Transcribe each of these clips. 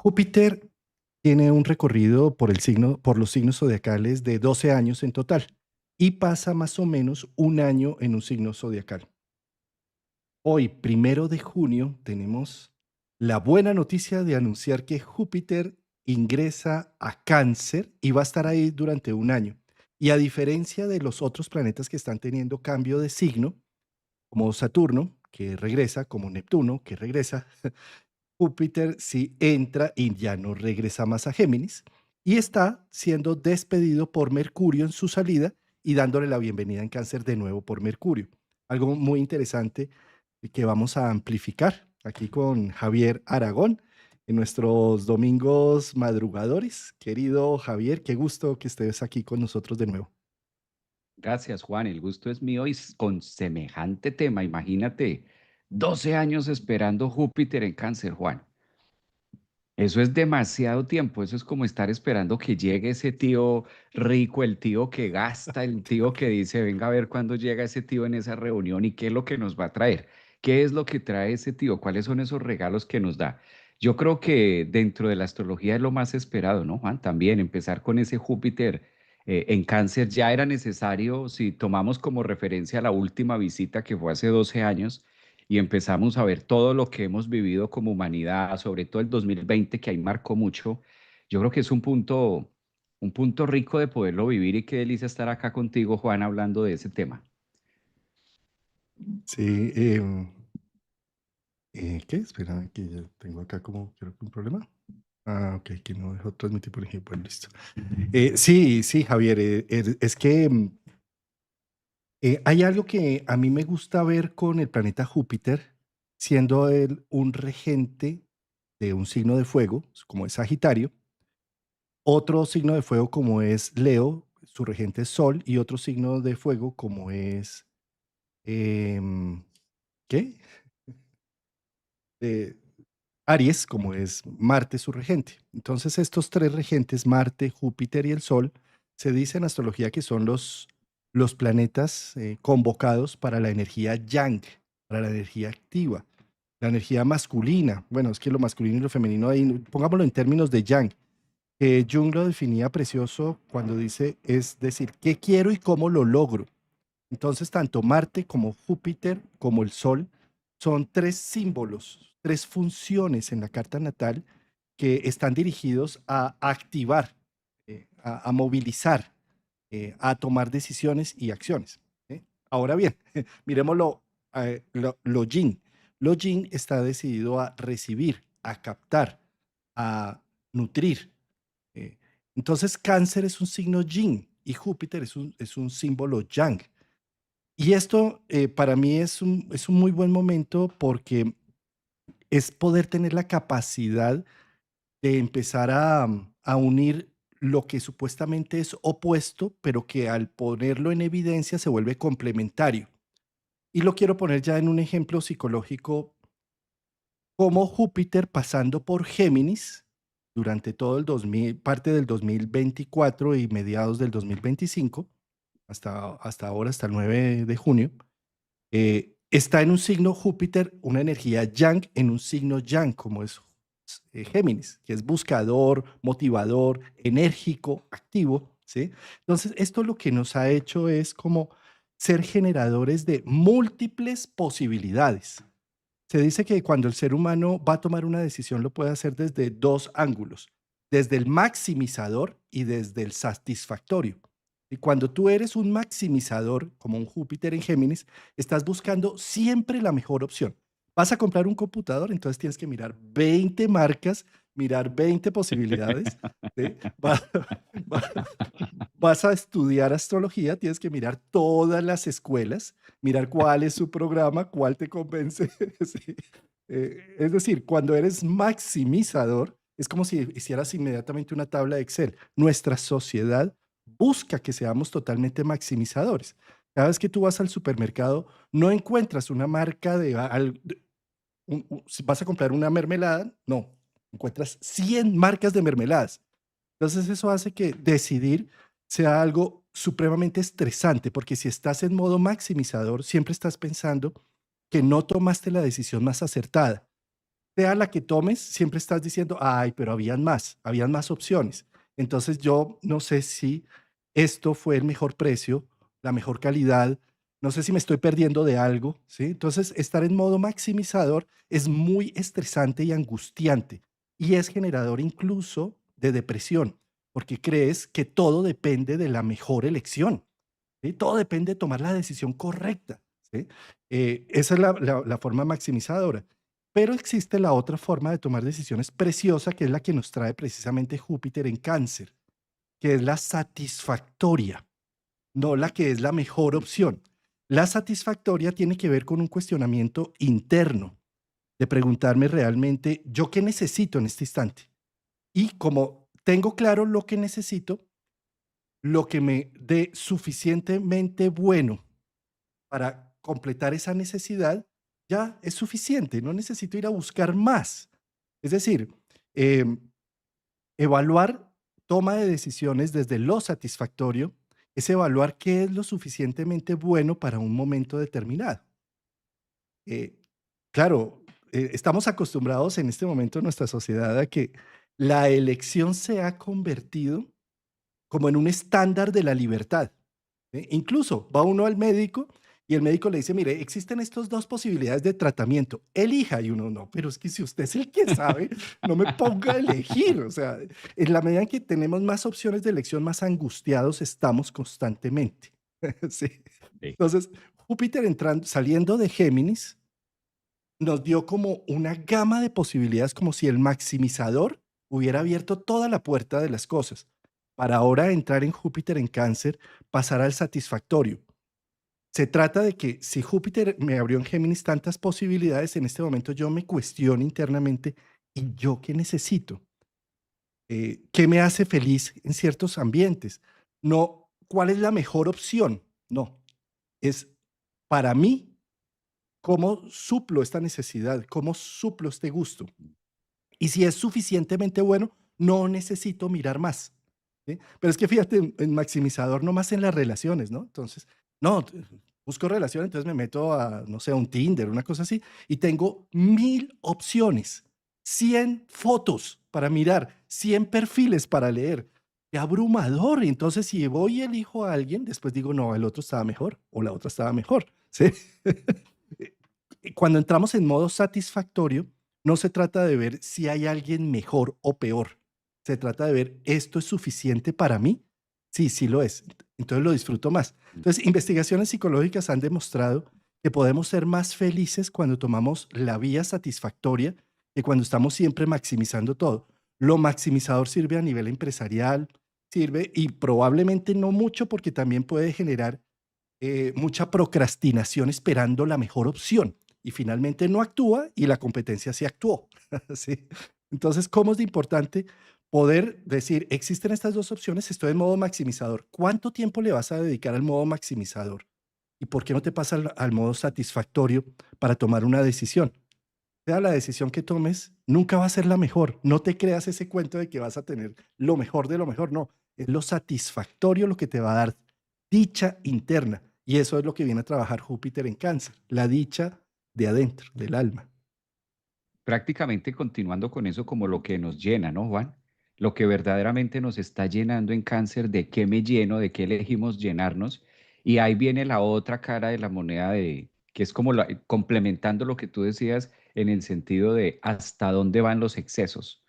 Júpiter tiene un recorrido por los signos zodiacales de 12 años en total y pasa más o menos un año en un signo zodiacal. Hoy, 1 de junio, tenemos la buena noticia de anunciar que Júpiter ingresa a Cáncer y va a estar ahí durante un año. Y a diferencia de los otros planetas que están teniendo cambio de signo, como Saturno, que regresa, como Neptuno, que regresa, Júpiter sí entra y ya no regresa más a Géminis y está siendo despedido por Mercurio en su salida y dándole la bienvenida en Cáncer de nuevo por Mercurio. Algo muy interesante y que vamos a amplificar aquí con Javier Aragón en nuestros domingos madrugadores. Querido Javier, qué gusto que estés aquí con nosotros de nuevo. Gracias, Juan. El gusto es mío y con semejante tema, imagínate, 12 años esperando Júpiter en Cáncer, Juan. Eso es demasiado tiempo. Eso es como estar esperando que llegue ese tío rico, el tío que gasta, el tío que dice, venga a ver cuándo llega ese tío en esa reunión y qué es lo que nos va a traer. ¿Qué es lo que trae ese tío? ¿Cuáles son esos regalos que nos da? Yo creo que dentro de la astrología es lo más esperado, ¿no, Juan? También empezar con ese Júpiter en Cáncer ya era necesario, si tomamos como referencia la última visita que fue hace 12 años y empezamos a ver todo lo que hemos vivido como humanidad, sobre todo el 2020 que ahí marcó mucho. Yo creo que es un punto rico de poderlo vivir y qué delicia estar acá contigo, Juan, hablando de ese tema. Sí, ¿qué? Espera, que ya tengo acá como creo que un problema. Ah, ok, que no dejó transmitir por ejemplo, listo. Sí, sí, Javier, es que hay algo que a mí me gusta ver con el planeta Júpiter, siendo él un regente de un signo de fuego, como es Sagitario, otro signo de fuego como es Leo, su regente es Sol, y otro signo de fuego como es, em, ¿qué? Eh, Aries, como es Marte su regente. Entonces, estos tres regentes, Marte, Júpiter y el Sol, se dice en astrología que son los planetas convocados para la energía yang, para la energía activa, la energía masculina. Bueno, es que lo masculino y lo femenino, ahí, pongámoslo en términos de yang. Jung lo definía precioso cuando dice, es decir, qué quiero y cómo lo logro. Entonces, tanto Marte como Júpiter como el Sol son tres símbolos, tres funciones en la carta natal que están dirigidos a activar, a movilizar, a tomar decisiones y acciones. ¿Sí? Ahora bien, miremoslo, lo yin. Lo yin está decidido a recibir, a captar, a nutrir. eh. Entonces, Cáncer es un signo yin y Júpiter es un símbolo yang. Y esto para mí es un muy buen momento porque es poder tener la capacidad de empezar a unir lo que supuestamente es opuesto, pero que al ponerlo en evidencia se vuelve complementario. Y lo quiero poner ya en un ejemplo psicológico, como Júpiter pasando por Géminis durante todo el 2000, parte del 2024 y mediados del 2025, hasta ahora, hasta el 9 de junio, está en un signo Júpiter, una energía yang en un signo yang, como es Géminis, que es buscador, motivador, enérgico, activo, ¿sí? Entonces, esto lo que nos ha hecho es como ser generadores de múltiples posibilidades. Se dice que cuando el ser humano va a tomar una decisión lo puede hacer desde dos ángulos, desde el maximizador y desde el satisfactorio. Y cuando tú eres un maximizador, como un Júpiter en Géminis, estás buscando siempre la mejor opción. Vas a comprar un computador, entonces tienes que mirar 20 marcas, mirar 20 posibilidades. ¿Sí? Va- Vas a estudiar astrología, tienes que mirar todas las escuelas, mirar cuál es su programa, cuál te convence. Sí. Es decir, cuando eres maximizador, es como si hicieras inmediatamente una tabla de Excel. Nuestra sociedad busca que seamos totalmente maximizadores. Cada vez que tú vas al supermercado, no encuentras una marca si vas a comprar una mermelada, no, encuentras 100 marcas de mermeladas. Entonces eso hace que decidir sea algo supremamente estresante, porque si estás en modo maximizador, siempre estás pensando que no tomaste la decisión más acertada. sea la que tomes, siempre estás diciendo, ay, pero habían más opciones. Entonces yo no sé si esto fue el mejor precio, la mejor calidad, no sé si me estoy perdiendo de algo, ¿sí? Entonces estar en modo maximizador es muy estresante y angustiante y es generador incluso de depresión, porque crees que todo depende de la mejor elección, ¿sí? Todo depende de tomar la decisión correcta, ¿sí? Esa es la forma maximizadora. Pero existe la otra forma de tomar decisiones preciosa, que es la que nos trae precisamente Júpiter en Cáncer, que es la satisfactoria, no la que es la mejor opción. La satisfactoria tiene que ver con un cuestionamiento interno, de preguntarme realmente, ¿yo qué necesito en este instante? Y como tengo claro lo que necesito, lo que me dé suficientemente bueno para completar esa necesidad, ya es suficiente, no necesito ir a buscar más. Es decir, em, evaluar toma de decisiones desde lo satisfactorio es evaluar qué es lo suficientemente bueno para un momento determinado. Eh, claro, estamos acostumbrados en este momento en nuestra sociedad a que la elección se ha convertido como en un estándar de la libertad. Incluso va uno al médico y el médico le dice, mire, existen estas dos posibilidades de tratamiento, elija, y uno no, pero es que si usted es el que sabe, no me ponga a elegir. O sea, en la medida en que tenemos más opciones de elección, más angustiados estamos constantemente. Sí. Sí. Entonces, Júpiter entrando, saliendo de Géminis, nos dio como una gama de posibilidades, como si el maximizador hubiera abierto toda la puerta de las cosas, para ahora entrar en Júpiter en Cáncer, pasar al satisfactorio. Se trata de que si Júpiter me abrió en Géminis tantas posibilidades, en este momento yo me cuestiono internamente, ¿y yo qué necesito? ¿Qué me hace feliz en ciertos ambientes? No, ¿cuál es la mejor opción? No, es para mí, ¿cómo suplo esta necesidad? ¿Cómo suplo este gusto? Y si es suficientemente bueno, no necesito mirar más, ¿sí? Pero es que fíjate, en maximizador nomás en las relaciones, ¿no? Entonces, no, busco relación, entonces me meto a, no sé, a un Tinder, una cosa así, y tengo 1000 opciones, 100 fotos para mirar, 100 perfiles para leer. Qué abrumador. Y entonces, si voy y elijo a alguien, después digo, no, el otro estaba mejor o la otra estaba mejor, ¿sí? Cuando entramos en modo satisfactorio, no se trata de ver si hay alguien mejor o peor. Se trata de ver, ¿esto es suficiente para mí? Sí, sí lo es. Entonces lo disfruto más. Entonces, investigaciones psicológicas han demostrado que podemos ser más felices cuando tomamos la vía satisfactoria que cuando estamos siempre maximizando todo. Lo maximizador sirve a nivel empresarial, sirve y probablemente no mucho porque también puede generar mucha procrastinación esperando la mejor opción y finalmente no actúa y la competencia sí actuó. ¿Sí? Entonces, ¿cómo es de importante poder decir, existen estas dos opciones, estoy en modo maximizador? ¿Cuánto tiempo le vas a dedicar al modo maximizador? ¿Y por qué no te pasas al modo satisfactorio para tomar una decisión? Sea la decisión que tomes, nunca va a ser la mejor. No te creas ese cuento de que vas a tener lo mejor de lo mejor. No, es lo satisfactorio lo que te va a dar dicha interna. Y eso es lo que viene a trabajar Júpiter en Cáncer, la dicha de adentro, del alma. Prácticamente continuando con eso como lo que nos llena, ¿no, Juan? Lo que verdaderamente nos está llenando en Cáncer, de qué me lleno, de qué elegimos llenarnos. Y ahí viene la otra cara de la moneda de, que es como complementando lo que tú decías en el sentido de hasta dónde van los excesos.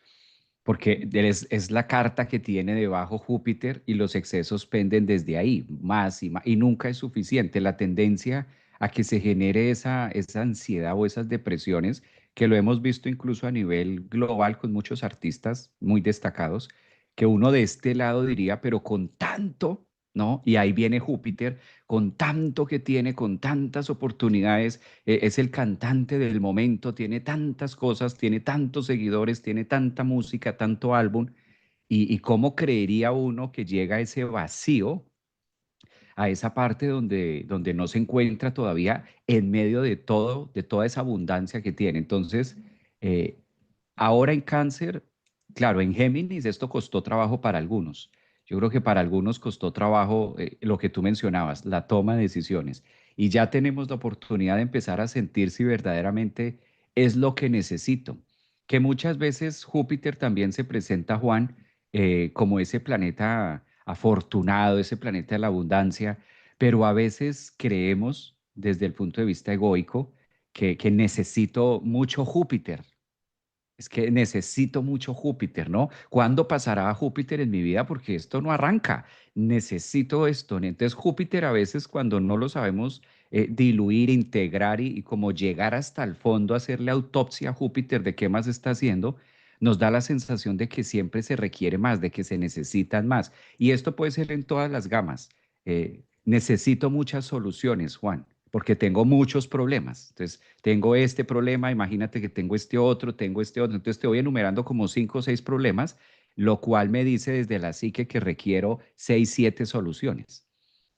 Porque es la carta que tiene debajo Júpiter y los excesos penden desde ahí, más y más, y nunca es suficiente. La tendencia a que se genere esa ansiedad o esas depresiones, que lo hemos visto incluso a nivel global con muchos artistas muy destacados, que uno de este lado diría, pero con tanto, ¿no? Y ahí viene Júpiter, con tanto que tiene, con tantas oportunidades, es el cantante del momento, tiene tantas cosas, tiene tantos seguidores, tiene tanta música, tanto álbum, y cómo creería uno que llega a ese vacío, a esa parte donde no se encuentra todavía en medio de todo, de toda esa abundancia que tiene. Entonces, eh, ahora en Cáncer, claro, en Géminis esto costó trabajo para algunos. Yo creo que para algunos costó trabajo lo que tú mencionabas, la toma de decisiones. Y ya tenemos la oportunidad de empezar a sentir si verdaderamente es lo que necesito. que muchas veces Júpiter también se presenta, Juan, como ese planeta afortunado, ese planeta de la abundancia, pero a veces creemos desde el punto de vista egoico que necesito mucho Júpiter. Es que necesito mucho Júpiter, ¿no? ¿Cuándo pasará Júpiter en mi vida? Porque esto no arranca. Necesito esto. Entonces Júpiter a veces cuando no lo sabemos diluir, integrar y como llegar hasta el fondo, hacerle autopsia a Júpiter de qué más está haciendo, nos da la sensación de que siempre se requiere más, de que se necesitan más. Y esto puede ser en todas las gamas. Necesito muchas soluciones, Juan, porque tengo muchos problemas. Entonces, tengo este problema, imagínate que tengo este otro, tengo este otro. Entonces te voy enumerando como 5 o 6 problemas, lo cual me dice desde la psique que requiero 6, 7 soluciones.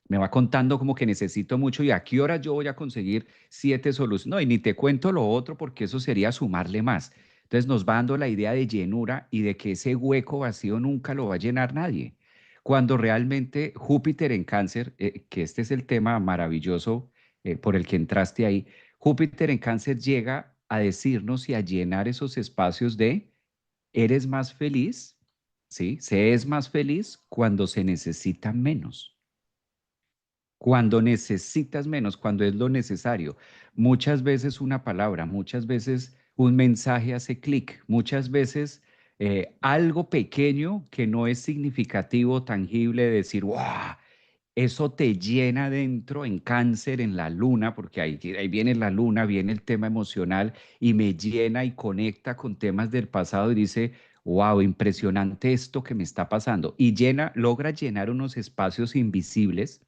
Me va contando como que necesito mucho y a qué hora yo voy a conseguir 7 soluciones. No, y ni te cuento lo otro porque eso sería sumarle más. Entonces nos va dando la idea de llenura y de que ese hueco vacío nunca lo va a llenar nadie. Cuando realmente Júpiter en Cáncer, que este es el tema maravilloso por el que entraste ahí, Júpiter en Cáncer llega a decirnos y a llenar esos espacios de eres más feliz, ¿sí? Se es más feliz cuando se necesita menos. Cuando necesitas menos, cuando es lo necesario. Muchas veces una palabra, muchas veces un mensaje hace clic, muchas veces algo pequeño que no es significativo, tangible, de decir, ¡wow! Eso te llena dentro en Cáncer, en la luna, porque ahí viene la luna, viene el tema emocional y me llena y conecta con temas del pasado y dice, wow, impresionante esto que me está pasando. Y llena, logra llenar unos espacios invisibles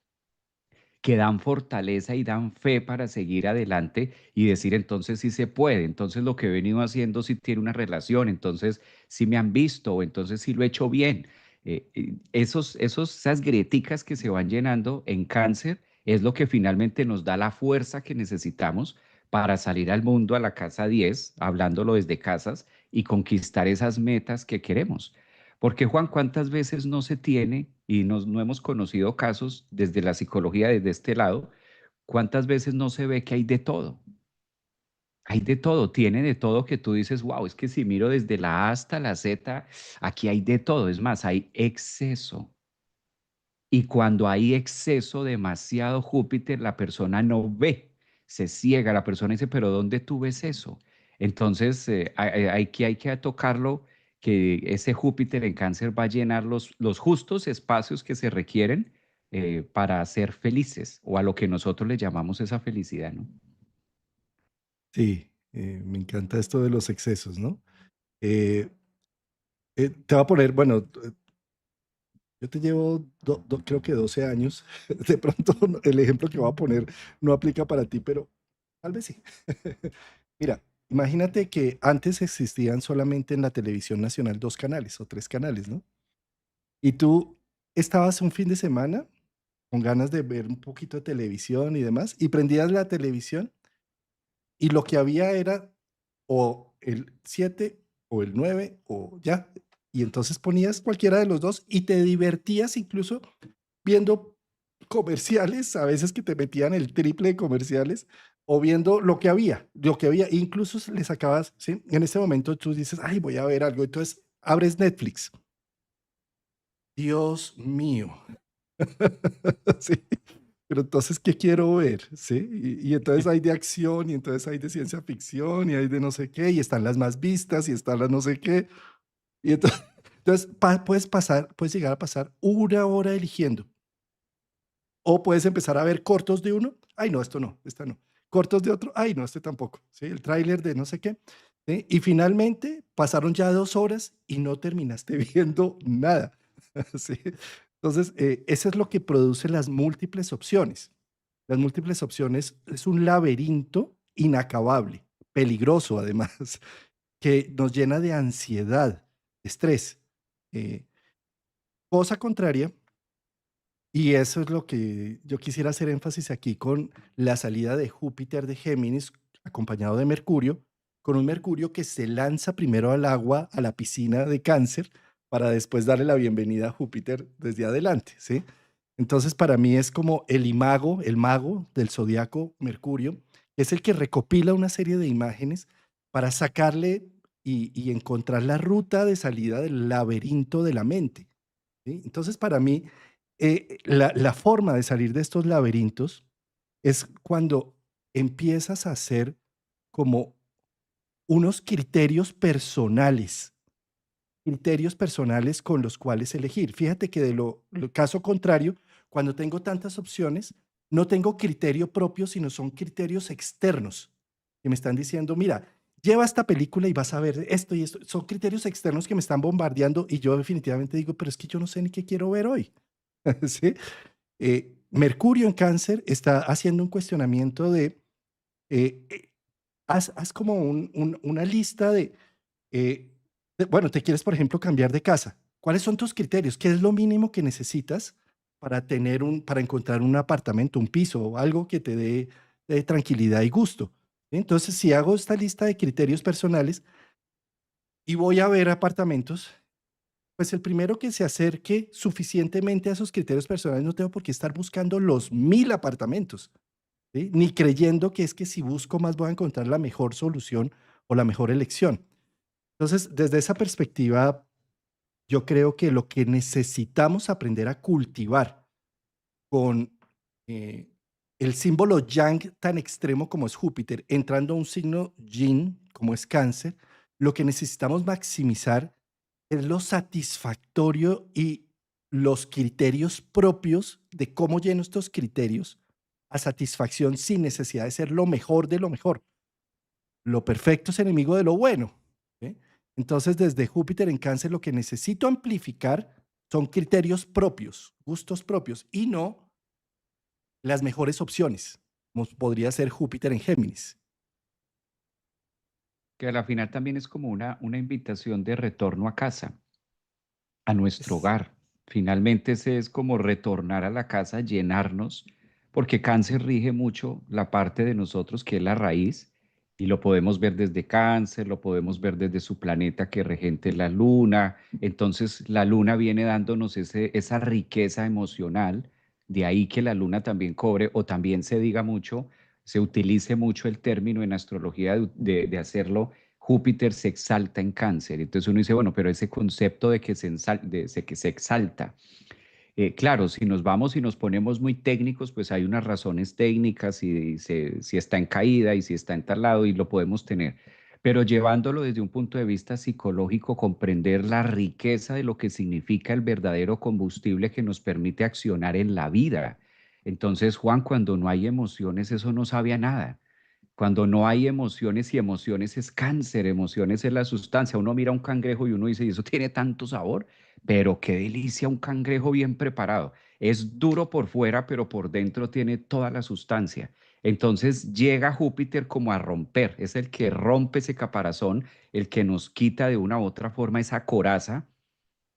que dan fortaleza y dan fe para seguir adelante y decir entonces sí se puede, entonces lo que he venido haciendo sí tiene una relación, entonces sí me han visto o entonces sí lo he hecho bien. Esas grieticas que se van llenando en Cáncer es lo que finalmente nos da la fuerza que necesitamos para salir al mundo a la casa 10 hablándolo desde casas y conquistar esas metas que queremos. Porque Juan, ¿cuántas veces no se tiene y no hemos conocido casos desde la psicología, desde este lado? ¿Cuántas veces no se ve que hay de todo? Hay de todo, tiene de todo que tú dices, wow, es que si miro desde la A hasta la Z, aquí hay de todo. Es más, hay exceso. Y cuando hay exceso, demasiado Júpiter, la persona no ve, se ciega, la persona dice, pero ¿dónde tú ves eso? Entonces, hay que tocarlo, que ese Júpiter en Cáncer va a llenar los justos espacios que se requieren para ser felices, o a lo que nosotros le llamamos esa felicidad, ¿no? Sí, me encanta esto de los excesos, ¿no? Eh, te voy a poner, bueno, yo te llevo, creo que 12 años. De pronto el ejemplo que voy a poner no aplica para ti, pero tal vez sí. Mira, imagínate que antes existían solamente en la televisión nacional 2 canales o 3 canales, ¿no? Y tú estabas un fin de semana con ganas de ver un poquito de televisión y demás, y prendías la televisión y lo que había era o el 7 o el 9 o ya. Y entonces ponías cualquiera de los dos y te divertías incluso viendo comerciales, a veces que te metían el triple de comerciales, o viendo lo que había, incluso le sacabas, ¿sí? En este momento tú dices, ay, voy a ver algo, entonces abres Netflix. Dios mío. Sí, pero entonces, ¿qué quiero ver? ¿Sí? Y entonces hay de acción, y entonces hay de ciencia ficción, y hay de no sé qué, y están las más vistas, y están las no sé qué. Y entonces, puedes llegar a pasar 1 hora eligiendo. O puedes empezar a ver cortos de uno, ay no, esto no, esta no. Cortos de otro, ay no, este tampoco, ¿sí? El tráiler de no sé qué, ¿sí? Y finalmente pasaron ya 2 horas y no terminaste viendo nada, ¿sí? Entonces, eso es lo que produce las múltiples opciones. Las múltiples opciones es un laberinto inacabable, peligroso además, que nos llena de ansiedad, estrés. Eh, Cosa contraria, y eso es lo que yo quisiera hacer énfasis aquí con la salida de Júpiter de Géminis, acompañado de Mercurio, con un Mercurio que se lanza primero al agua, a la piscina de Cáncer, para después darle la bienvenida a Júpiter desde adelante, ¿sí? Entonces, para mí es como el mago del zodiaco Mercurio, que es el que recopila una serie de imágenes para sacarle. y encontrar la ruta de salida del laberinto de la mente, ¿sí? Entonces, para mí, la forma de salir de estos laberintos es cuando empiezas a hacer como unos criterios personales con los cuales elegir. Fíjate que de lo caso contrario, cuando tengo tantas opciones, no tengo criterio propio, sino son criterios externos que me están diciendo, mira, lleva esta película y vas a ver esto y esto. Son criterios externos que me están bombardeando y yo definitivamente digo, pero es que yo no sé ni qué quiero ver hoy. ¿Sí? Mercurio en Cáncer está haciendo un cuestionamiento eh, eh, haz como una lista bueno, te quieres, por ejemplo, cambiar de casa. ¿Cuáles son tus criterios? ¿Qué es lo mínimo que necesitas para para encontrar un apartamento, un piso o algo que te dé tranquilidad y gusto? Entonces, si hago esta lista de criterios personales y voy a ver apartamentos, pues el primero que se acerque suficientemente a esos criterios personales, no tengo por qué estar buscando los 1000 apartamentos, ¿sí? Ni creyendo que es que si busco más voy a encontrar la mejor solución o la mejor elección. Entonces, desde esa perspectiva, yo creo que lo que necesitamos aprender a cultivar con eh, el símbolo yang tan extremo como es Júpiter, entrando a un signo yin como es Cáncer, lo que necesitamos maximizar es lo satisfactorio y los criterios propios de cómo lleno estos criterios a satisfacción sin necesidad de ser lo mejor de lo mejor. Lo perfecto es enemigo de lo bueno. ¿Sí? Entonces, desde Júpiter en Cáncer, lo que necesito amplificar son criterios propios, gustos propios, y no las mejores opciones, como podría ser Júpiter en Géminis. Que a la final también es como una invitación de retorno a casa, a nuestro Es, hogar. Finalmente ese es como retornar a la casa, llenarnos, porque cáncer rige mucho la parte de nosotros que es la raíz, y lo podemos ver desde cáncer, lo podemos ver desde su planeta que regente la luna. Entonces la luna viene dándonos esa riqueza emocional, de ahí que la luna también cobre o también se diga mucho, se utilice mucho el término en astrología de hacerlo. Júpiter se exalta en cáncer. Entonces uno dice, bueno, pero ese concepto de que que se exalta. Claro, si nos vamos y nos ponemos muy técnicos, pues hay unas razones técnicas y si está en caída y si está en tal lado y lo podemos tener. Pero llevándolo desde un punto de vista psicológico, comprender la riqueza de lo que significa el verdadero combustible que nos permite accionar en la vida. Entonces, Juan, cuando no hay emociones, eso no sabe a nada. Cuando no hay emociones y emociones es cáncer, emociones es la sustancia. Uno mira un cangrejo y uno dice, ¿y eso tiene tanto sabor? Pero qué delicia un cangrejo bien preparado. Es duro por fuera, pero por dentro tiene toda la sustancia. Entonces llega Júpiter como a romper, es el que rompe ese caparazón, el que nos quita de una u otra forma esa coraza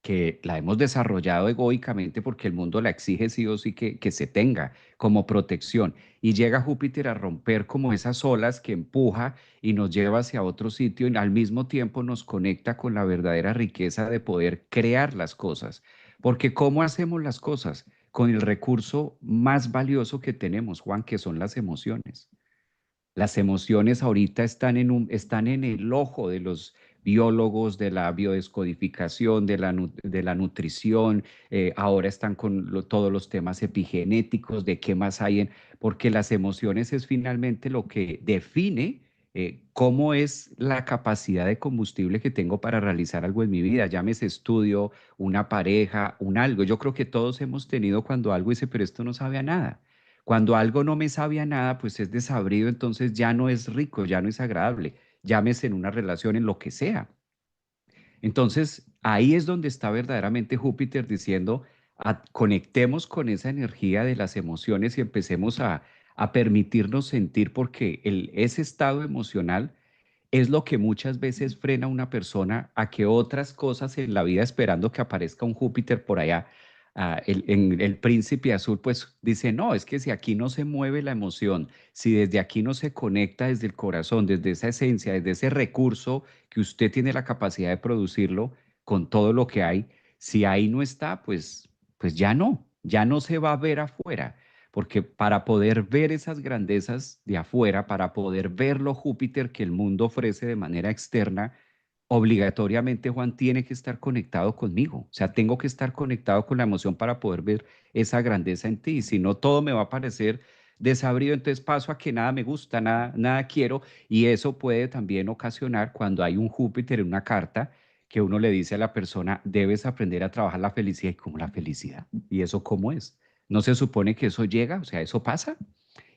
que la hemos desarrollado egoicamente porque el mundo la exige sí o sí que se tenga como protección. Y llega Júpiter a romper como esas olas que empuja y nos lleva hacia otro sitio y al mismo tiempo nos conecta con la verdadera riqueza de poder crear las cosas. Porque ¿cómo hacemos las cosas? Con el recurso más valioso que tenemos, Juan, que son las emociones. Las emociones ahorita están en el ojo de los biólogos, de la biodescodificación, de la nutrición, ahora están con todos los temas epigenéticos, de qué más hay porque las emociones es finalmente lo que define cómo es la capacidad de combustible que tengo para realizar algo en mi vida, llámese estudio, una pareja, un algo. Yo creo que todos hemos tenido cuando algo dice, pero esto no sabe a nada. Cuando algo no me sabe a nada, pues es desabrido, entonces ya no es rico, ya no es agradable, llámese en una relación, en lo que sea. Entonces, ahí es donde está verdaderamente Júpiter diciendo, conectemos con esa energía de las emociones y empecemos a permitirnos sentir, porque ese estado emocional es lo que muchas veces frena a una persona a que otras cosas en la vida, esperando que aparezca un Júpiter por allá, en el príncipe azul, pues dice, no, es que si aquí no se mueve la emoción, si desde aquí no se conecta desde el corazón, desde esa esencia, desde ese recurso que usted tiene la capacidad de producirlo con todo lo que hay, si ahí no está, pues ya no se va a ver afuera. Porque para poder ver esas grandezas de afuera, para poder ver lo Júpiter que el mundo ofrece de manera externa, obligatoriamente, Juan, tiene que estar conectado conmigo. O sea, tengo que estar conectado con la emoción para poder ver esa grandeza en ti. Si no, todo me va a parecer desabrido, entonces paso a que nada me gusta, nada quiero. Y eso puede también ocasionar cuando hay un Júpiter en una carta que uno le dice a la persona, debes aprender a trabajar la felicidad. ¿Y cómo la felicidad? ¿Y eso cómo es? ¿No se supone que eso llega? O sea, ¿eso pasa?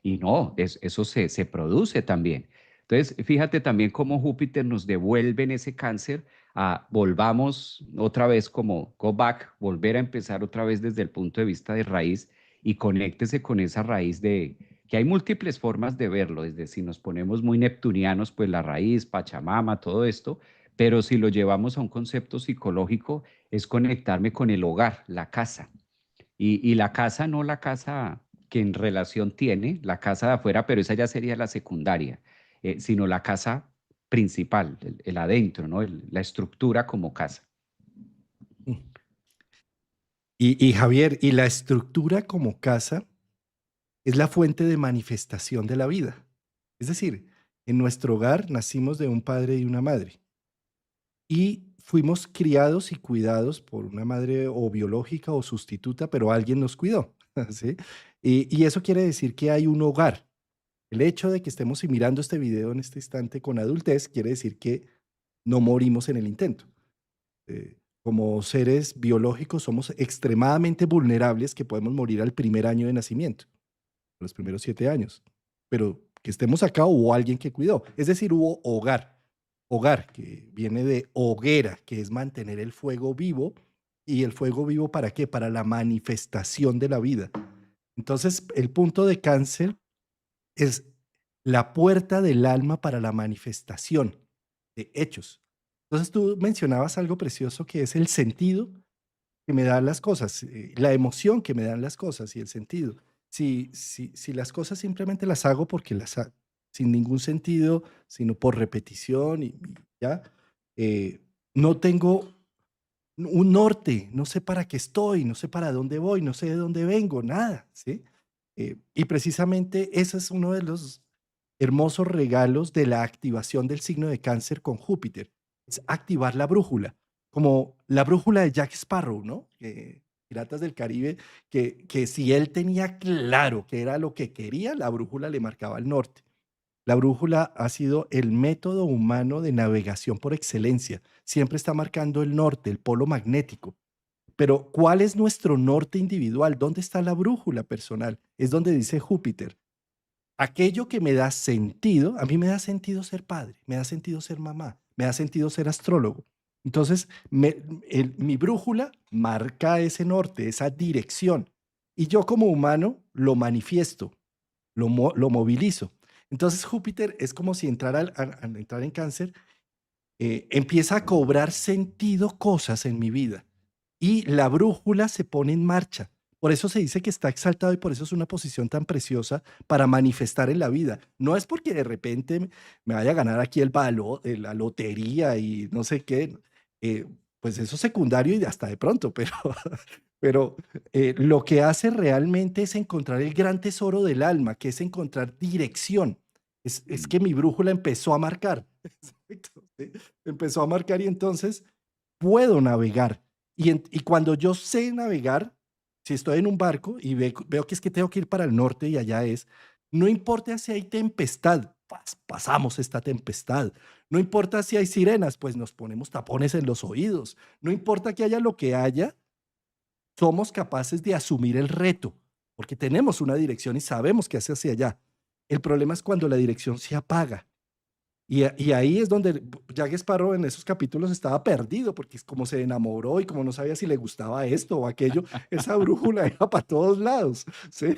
Y no, eso se produce también. Entonces, fíjate también cómo Júpiter nos devuelve en ese cáncer a volvamos otra vez como go back, volver a empezar otra vez desde el punto de vista de raíz y conéctese con esa raíz de que hay múltiples formas de verlo, desde si nos ponemos muy neptunianos, pues la raíz, Pachamama, todo esto, pero si lo llevamos a un concepto psicológico, es conectarme con el hogar, la casa. Y la casa, no la casa que en relación tiene, la casa de afuera, pero esa ya sería la secundaria, sino la casa principal, el adentro, ¿no? La estructura como casa. Y Javier, y la estructura como casa es la fuente de manifestación de la vida. Es decir, en nuestro hogar nacimos de un padre y una madre y fuimos criados y cuidados por una madre o biológica o sustituta, pero alguien nos cuidó, ¿sí? Y eso quiere decir que hay un hogar. El hecho de que estemos mirando este video en este instante con adultez quiere decir que no morimos en el intento. Como seres biológicos somos extremadamente vulnerables que podemos morir al primer año de nacimiento, los primeros 7 años. Pero que estemos acá hubo alguien que cuidó. Es decir, hubo hogar. Hogar, que viene de hoguera, que es mantener el fuego vivo. ¿Y el fuego vivo para qué? Para la manifestación de la vida. Entonces, el punto de cáncer es la puerta del alma para la manifestación de hechos. Entonces tú mencionabas algo precioso que es el sentido que me dan las cosas, la emoción que me dan las cosas y el sentido. Si las cosas simplemente las hago porque sin ningún sentido, sino por repetición y ya, no tengo un norte, no sé para qué estoy, no sé para dónde voy, no sé de dónde vengo, nada, ¿sí? Y precisamente ese es uno de los hermosos regalos de la activación del signo de cáncer con Júpiter, es activar la brújula, como la brújula de Jack Sparrow, ¿no? Piratas del Caribe, que si él tenía claro qué era lo que quería, la brújula le marcaba el norte. La brújula ha sido el método humano de navegación por excelencia. Siempre está marcando el norte, el polo magnético. Pero ¿cuál es nuestro norte individual? ¿Dónde está la brújula personal? Es donde dice Júpiter. Aquello que me da sentido, a mí me da sentido ser padre, me da sentido ser mamá, me da sentido ser astrólogo. Entonces, mi brújula marca ese norte, esa dirección. Y yo como humano lo manifiesto, lo movilizo. Entonces Júpiter es como si al entrar en cáncer, empieza a cobrar sentido cosas en mi vida y la brújula se pone en marcha. Por eso se dice que está exaltado y por eso es una posición tan preciosa para manifestar en la vida. No es porque de repente me vaya a ganar aquí la lotería y no sé qué, pues eso es secundario y hasta de pronto, pero, pero lo que hace realmente es encontrar el gran tesoro del alma, que es encontrar dirección. Es Mm. que mi brújula empezó a marcar. Exacto, ¿sí? Empezó a marcar y entonces puedo navegar. Y cuando yo sé navegar, si estoy en un barco y veo que es que tengo que ir para el norte y allá es, no importa si hay tempestad, pasamos esta tempestad. No importa si hay sirenas, pues nos ponemos tapones en los oídos. No importa que haya lo que haya, somos capaces de asumir el reto, porque tenemos una dirección y sabemos qué hacer hacia allá. El problema es cuando la dirección se apaga. Y ahí es donde Jack Sparrow en esos capítulos estaba perdido, porque es como se enamoró y como no sabía si le gustaba esto o aquello, esa brújula iba para todos lados, ¿sí?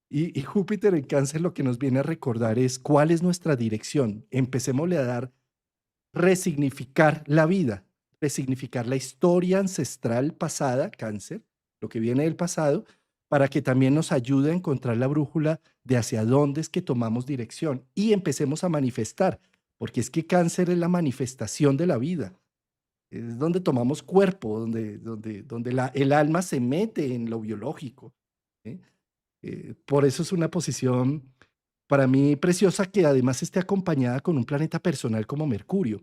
Y Júpiter en Cáncer lo que nos viene a recordar es cuál es nuestra dirección. Empecémosle a dar, resignificar la vida, resignificar la historia ancestral pasada, Cáncer, lo que viene del pasado, para que también nos ayude a encontrar la brújula de hacia dónde es que tomamos dirección y empecemos a manifestar, porque es que Cáncer es la manifestación de la vida, es donde tomamos cuerpo, donde el alma se mete en lo biológico, ¿sí? Por eso es una posición para mí preciosa que además esté acompañada con un planeta personal como Mercurio.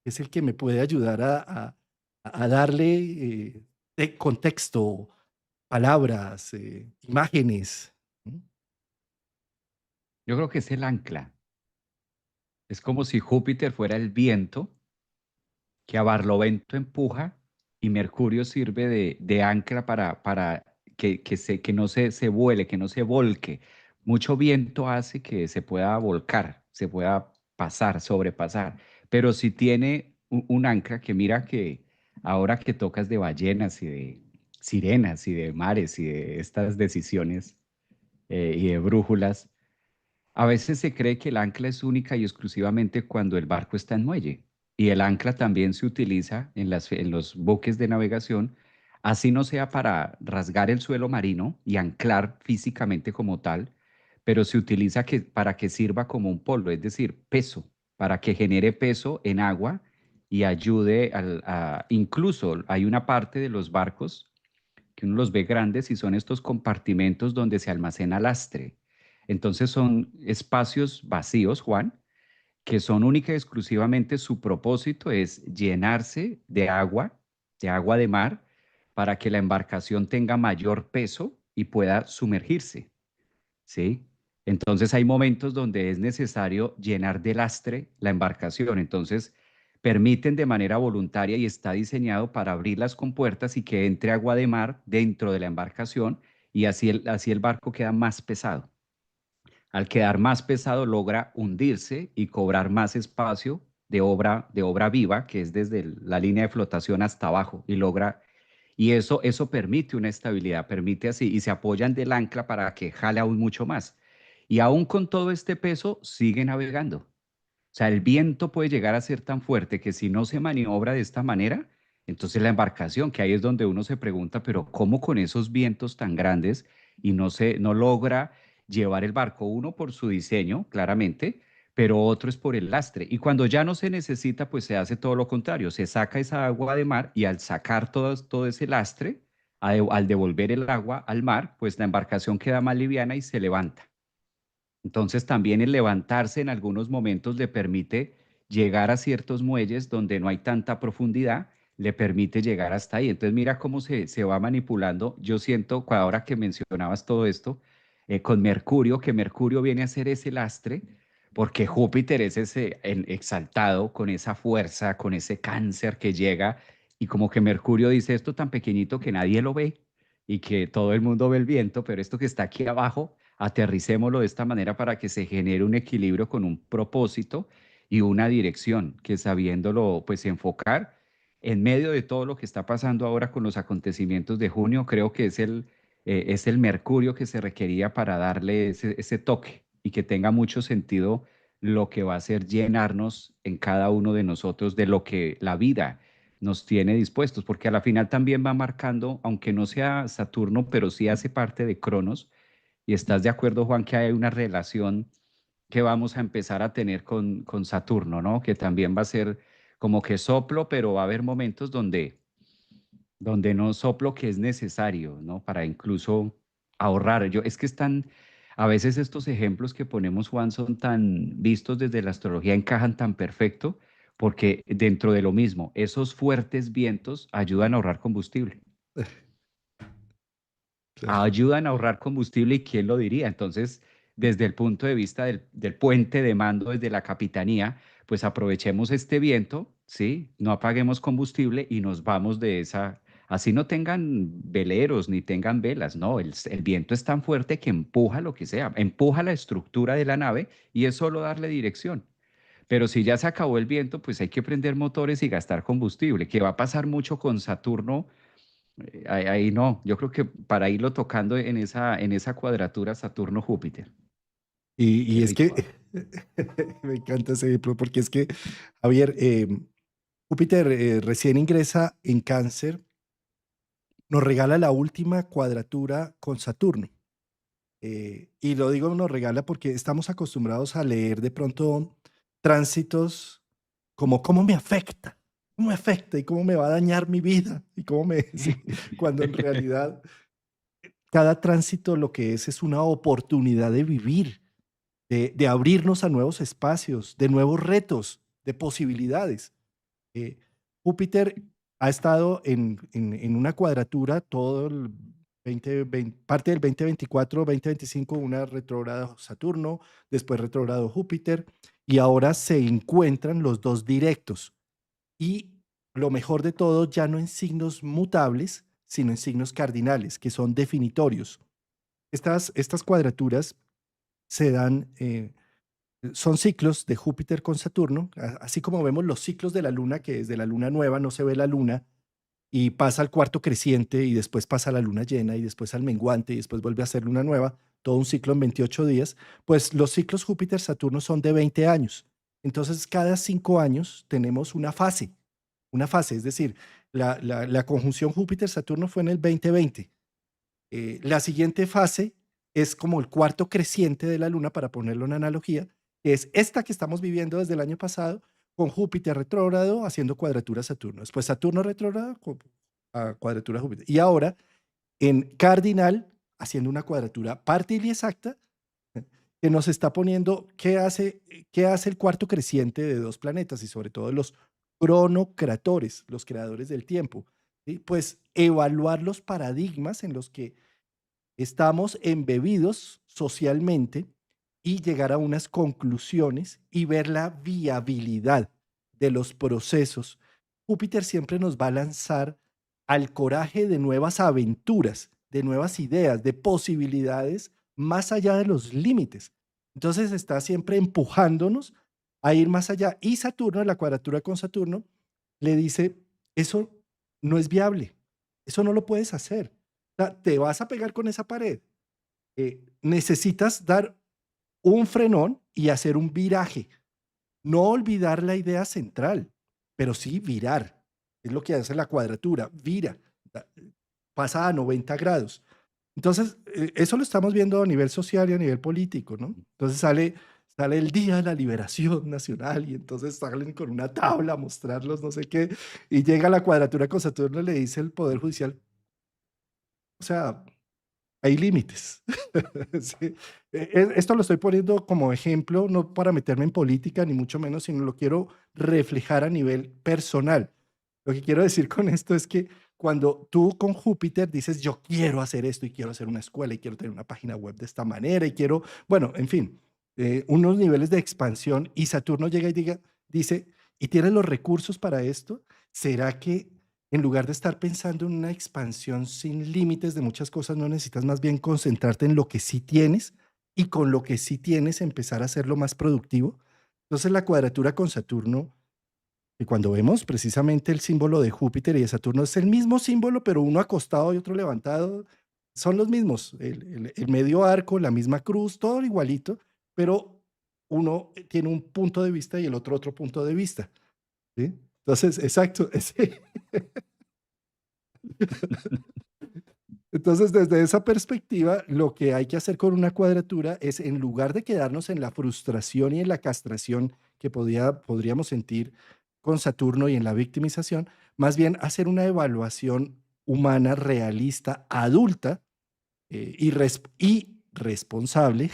es el que me puede ayudar a darle contexto, palabras, imágenes. ¿Mm? Yo creo que es el ancla. Es como si Júpiter fuera el viento que a Barlovento empuja y Mercurio sirve de ancla para que no se vuele, que no se volque. Mucho viento hace que se pueda volcar, se pueda pasar, sobrepasar. Pero si tiene un ancla que mira que ahora que tocas de ballenas y de sirenas y de mares y de estas decisiones y de brújulas, a veces se cree que el ancla es única y exclusivamente cuando el barco está en muelle. Y el ancla también se utiliza en los buques de navegación, así no sea para rasgar el suelo marino y anclar físicamente como tal, pero se utiliza para que sirva como un polo, es decir, peso, para que genere peso en agua y ayude incluso hay una parte de los barcos que uno los ve grandes y son estos compartimentos donde se almacena lastre. Entonces son espacios vacíos, Juan, que son única y exclusivamente su propósito es llenarse de agua de mar, para que la embarcación tenga mayor peso y pueda sumergirse. ¿Sí? Entonces hay momentos donde es necesario llenar de lastre la embarcación. Entonces permiten de manera voluntaria y está diseñado para abrir las compuertas y que entre agua de mar dentro de la embarcación y así el barco queda más pesado. Al quedar más pesado logra hundirse y cobrar más espacio de obra viva, que es desde la línea de flotación hasta abajo, y eso permite una estabilidad, permite así, y se apoyan del ancla para que jale aún mucho más. Y aún con todo este peso, sigue navegando. O sea, el viento puede llegar a ser tan fuerte que si no se maniobra de esta manera, entonces la embarcación, que ahí es donde uno se pregunta, pero ¿cómo con esos vientos tan grandes y no logra llevar el barco? Uno por su diseño, claramente, pero otro es por el lastre. Y cuando ya no se necesita, pues se hace todo lo contrario. Se saca esa agua de mar y al sacar todo ese lastre, al devolver el agua al mar, pues la embarcación queda más liviana y se levanta. Entonces también el levantarse en algunos momentos le permite llegar a ciertos muelles donde no hay tanta profundidad, le permite llegar hasta ahí. Entonces mira cómo se va manipulando. Yo siento, ahora que mencionabas todo esto, con Mercurio, que Mercurio viene a ser ese lastre, porque Júpiter es ese exaltado, con esa fuerza, con ese cáncer que llega, y como que Mercurio dice esto tan pequeñito que nadie lo ve y que todo el mundo ve el viento, pero esto que está aquí abajo aterricémoslo de esta manera para que se genere un equilibrio con un propósito y una dirección, que sabiéndolo pues enfocar en medio de todo lo que está pasando ahora con los acontecimientos de junio, creo que es el mercurio que se requería para darle ese toque y que tenga mucho sentido lo que va a ser llenarnos en cada uno de nosotros de lo que la vida nos tiene dispuestos, porque a la final también va marcando, aunque no sea Saturno, pero sí hace parte de Cronos. Y estás de acuerdo, Juan, que hay una relación que vamos a empezar a tener con Saturno, ¿no? Que también va a ser como que soplo, pero va a haber momentos donde no soplo que es necesario, ¿no? Para incluso ahorrar. Es que están, a veces estos ejemplos que ponemos, Juan, son tan vistos desde la astrología, encajan tan perfecto, porque dentro de lo mismo, esos fuertes vientos ayudan a ahorrar combustible. Claro. Ayudan a ahorrar combustible y quién lo diría. Entonces, desde el punto de vista del puente de mando desde la capitanía, pues aprovechemos este viento, ¿sí? No apaguemos combustible y nos vamos de esa, así no tengan veleros ni tengan velas, no, el viento es tan fuerte que empuja lo que sea, empuja la estructura de la nave y es solo darle dirección. Pero si ya se acabó el viento, pues hay que prender motores y gastar combustible, que va a pasar mucho con Saturno. Ahí no, yo creo que para irlo tocando en esa cuadratura Saturno-Júpiter. Qué Y es que rico. ¿Ah? me encanta ese ejemplo porque es que, Javier, Júpiter recién ingresa en Cáncer, nos regala la última cuadratura con Saturno. Y lo digo nos regala porque estamos acostumbrados a leer de pronto tránsitos como cómo me afecta y cómo me va a dañar mi vida y cómo me, sí, cuando en realidad cada tránsito lo que es una oportunidad de vivir, de abrirnos a nuevos espacios, de nuevos retos, de posibilidades. Eh, Júpiter ha estado en una cuadratura todo el 2020, parte del 2024, 2025, una retrógrado Saturno, después retrógrado Júpiter, y ahora se encuentran los dos directos. Y lo mejor de todo, ya no en signos mutables, sino en signos cardinales, que son definitorios. Estas cuadraturas se dan, son ciclos de Júpiter con Saturno, así como vemos los ciclos de la Luna, que desde la Luna nueva no se ve la Luna, y pasa al cuarto creciente, y después pasa a la Luna llena, y después al menguante, y después vuelve a ser Luna nueva, todo un ciclo en 28 días. Pues los ciclos Júpiter-Saturno son de 20 años. Entonces, cada 5 años tenemos una fase, es decir, la conjunción Júpiter-Saturno fue en el 2020. La siguiente fase es como el cuarto creciente de la Luna, para ponerlo en analogía, que es esta que estamos viviendo desde el año pasado, con Júpiter retrógrado haciendo cuadratura a Saturno. Después Saturno retrógrado a cuadratura a Júpiter. Y ahora en cardinal, haciendo una cuadratura partil y exacta, que nos está poniendo qué hace el cuarto creciente de dos planetas y sobre todo los cronocratores, los creadores del tiempo. ¿Sí? Pues evaluar los paradigmas en los que estamos embebidos socialmente y llegar a unas conclusiones y ver la viabilidad de los procesos. Júpiter siempre nos va a lanzar al coraje de nuevas aventuras, de nuevas ideas, de posibilidades más allá de los límites. Entonces está siempre empujándonos a ir más allá. Y Saturno, en la cuadratura con Saturno, le dice, eso no es viable, eso no lo puedes hacer. O sea, te vas a pegar con esa pared. Necesitas dar un frenón y hacer un viraje. No olvidar la idea central, pero sí virar. Es lo que hace la cuadratura, vira, pasa a 90 grados. Entonces, eso lo estamos viendo a nivel social y a nivel político, ¿no? Entonces sale el Día de la Liberación Nacional y entonces salen con una tabla a mostrarlos, no sé qué, y llega la cuadratura con Saturno y le dice el Poder Judicial, o sea, hay límites. Sí. Esto lo estoy poniendo como ejemplo, no para meterme en política, ni mucho menos, sino lo quiero reflejar a nivel personal. Lo que quiero decir con esto es que cuando tú con Júpiter dices, yo quiero hacer esto y quiero hacer una escuela y quiero tener una página web de esta manera y quiero, bueno, en fin, unos niveles de expansión, y Saturno llega y dice, ¿y tienes los recursos para esto? ¿Será que en lugar de estar pensando en una expansión sin límites de muchas cosas, no necesitas más bien concentrarte en lo que sí tienes y con lo que sí tienes empezar a hacerlo más productivo? Entonces la cuadratura con Saturno, y cuando vemos precisamente el símbolo de Júpiter y de Saturno, es el mismo símbolo, pero uno acostado y otro levantado, son los mismos, el medio arco, la misma cruz, todo igualito, pero uno tiene un punto de vista y el otro punto de vista. ¿Sí? Entonces, exacto. Sí. Entonces, desde esa perspectiva, lo que hay que hacer con una cuadratura es, en lugar de quedarnos en la frustración y en la castración que podríamos sentir con Saturno y en la victimización, más bien hacer una evaluación humana, realista, adulta, y responsable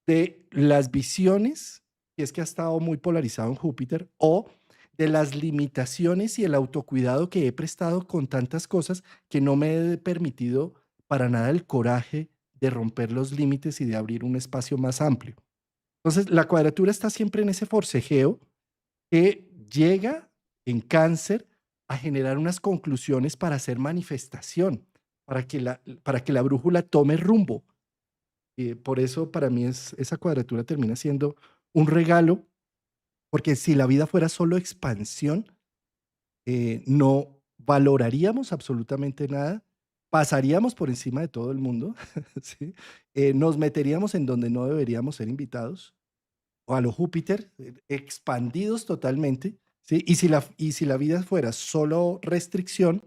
de las visiones, y es que ha estado muy polarizado en Júpiter, o de las limitaciones y el autocuidado que he prestado con tantas cosas, que no me he permitido para nada el coraje de romper los límites y de abrir un espacio más amplio. Entonces, la cuadratura está siempre en ese forcejeo que llega en Cáncer a generar unas conclusiones para hacer manifestación, para que la brújula tome rumbo. Por eso para mí esa cuadratura termina siendo un regalo, porque si la vida fuera solo expansión, no valoraríamos absolutamente nada, pasaríamos por encima de todo el mundo, ¿sí? Nos meteríamos en donde no deberíamos ser invitados, o a lo Júpiter, expandidos totalmente, ¿sí? Y si la vida fuera solo restricción,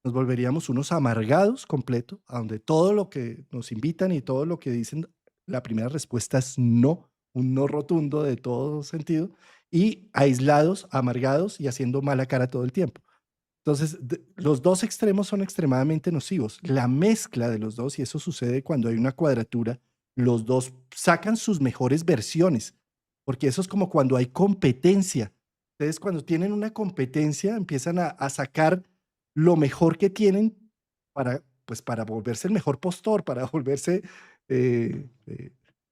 nos volveríamos unos amargados completo, a donde todo lo que nos invitan y todo lo que dicen, la primera respuesta es no, un no rotundo de todo sentido, y aislados, amargados y haciendo mala cara todo el tiempo. Entonces, los dos extremos son extremadamente nocivos. La mezcla de los dos, y eso sucede cuando hay una cuadratura, los dos sacan sus mejores versiones, porque eso es como cuando hay competencia. Ustedes cuando tienen una competencia empiezan a sacar lo mejor que tienen para, pues, para volverse el mejor postor, para volverse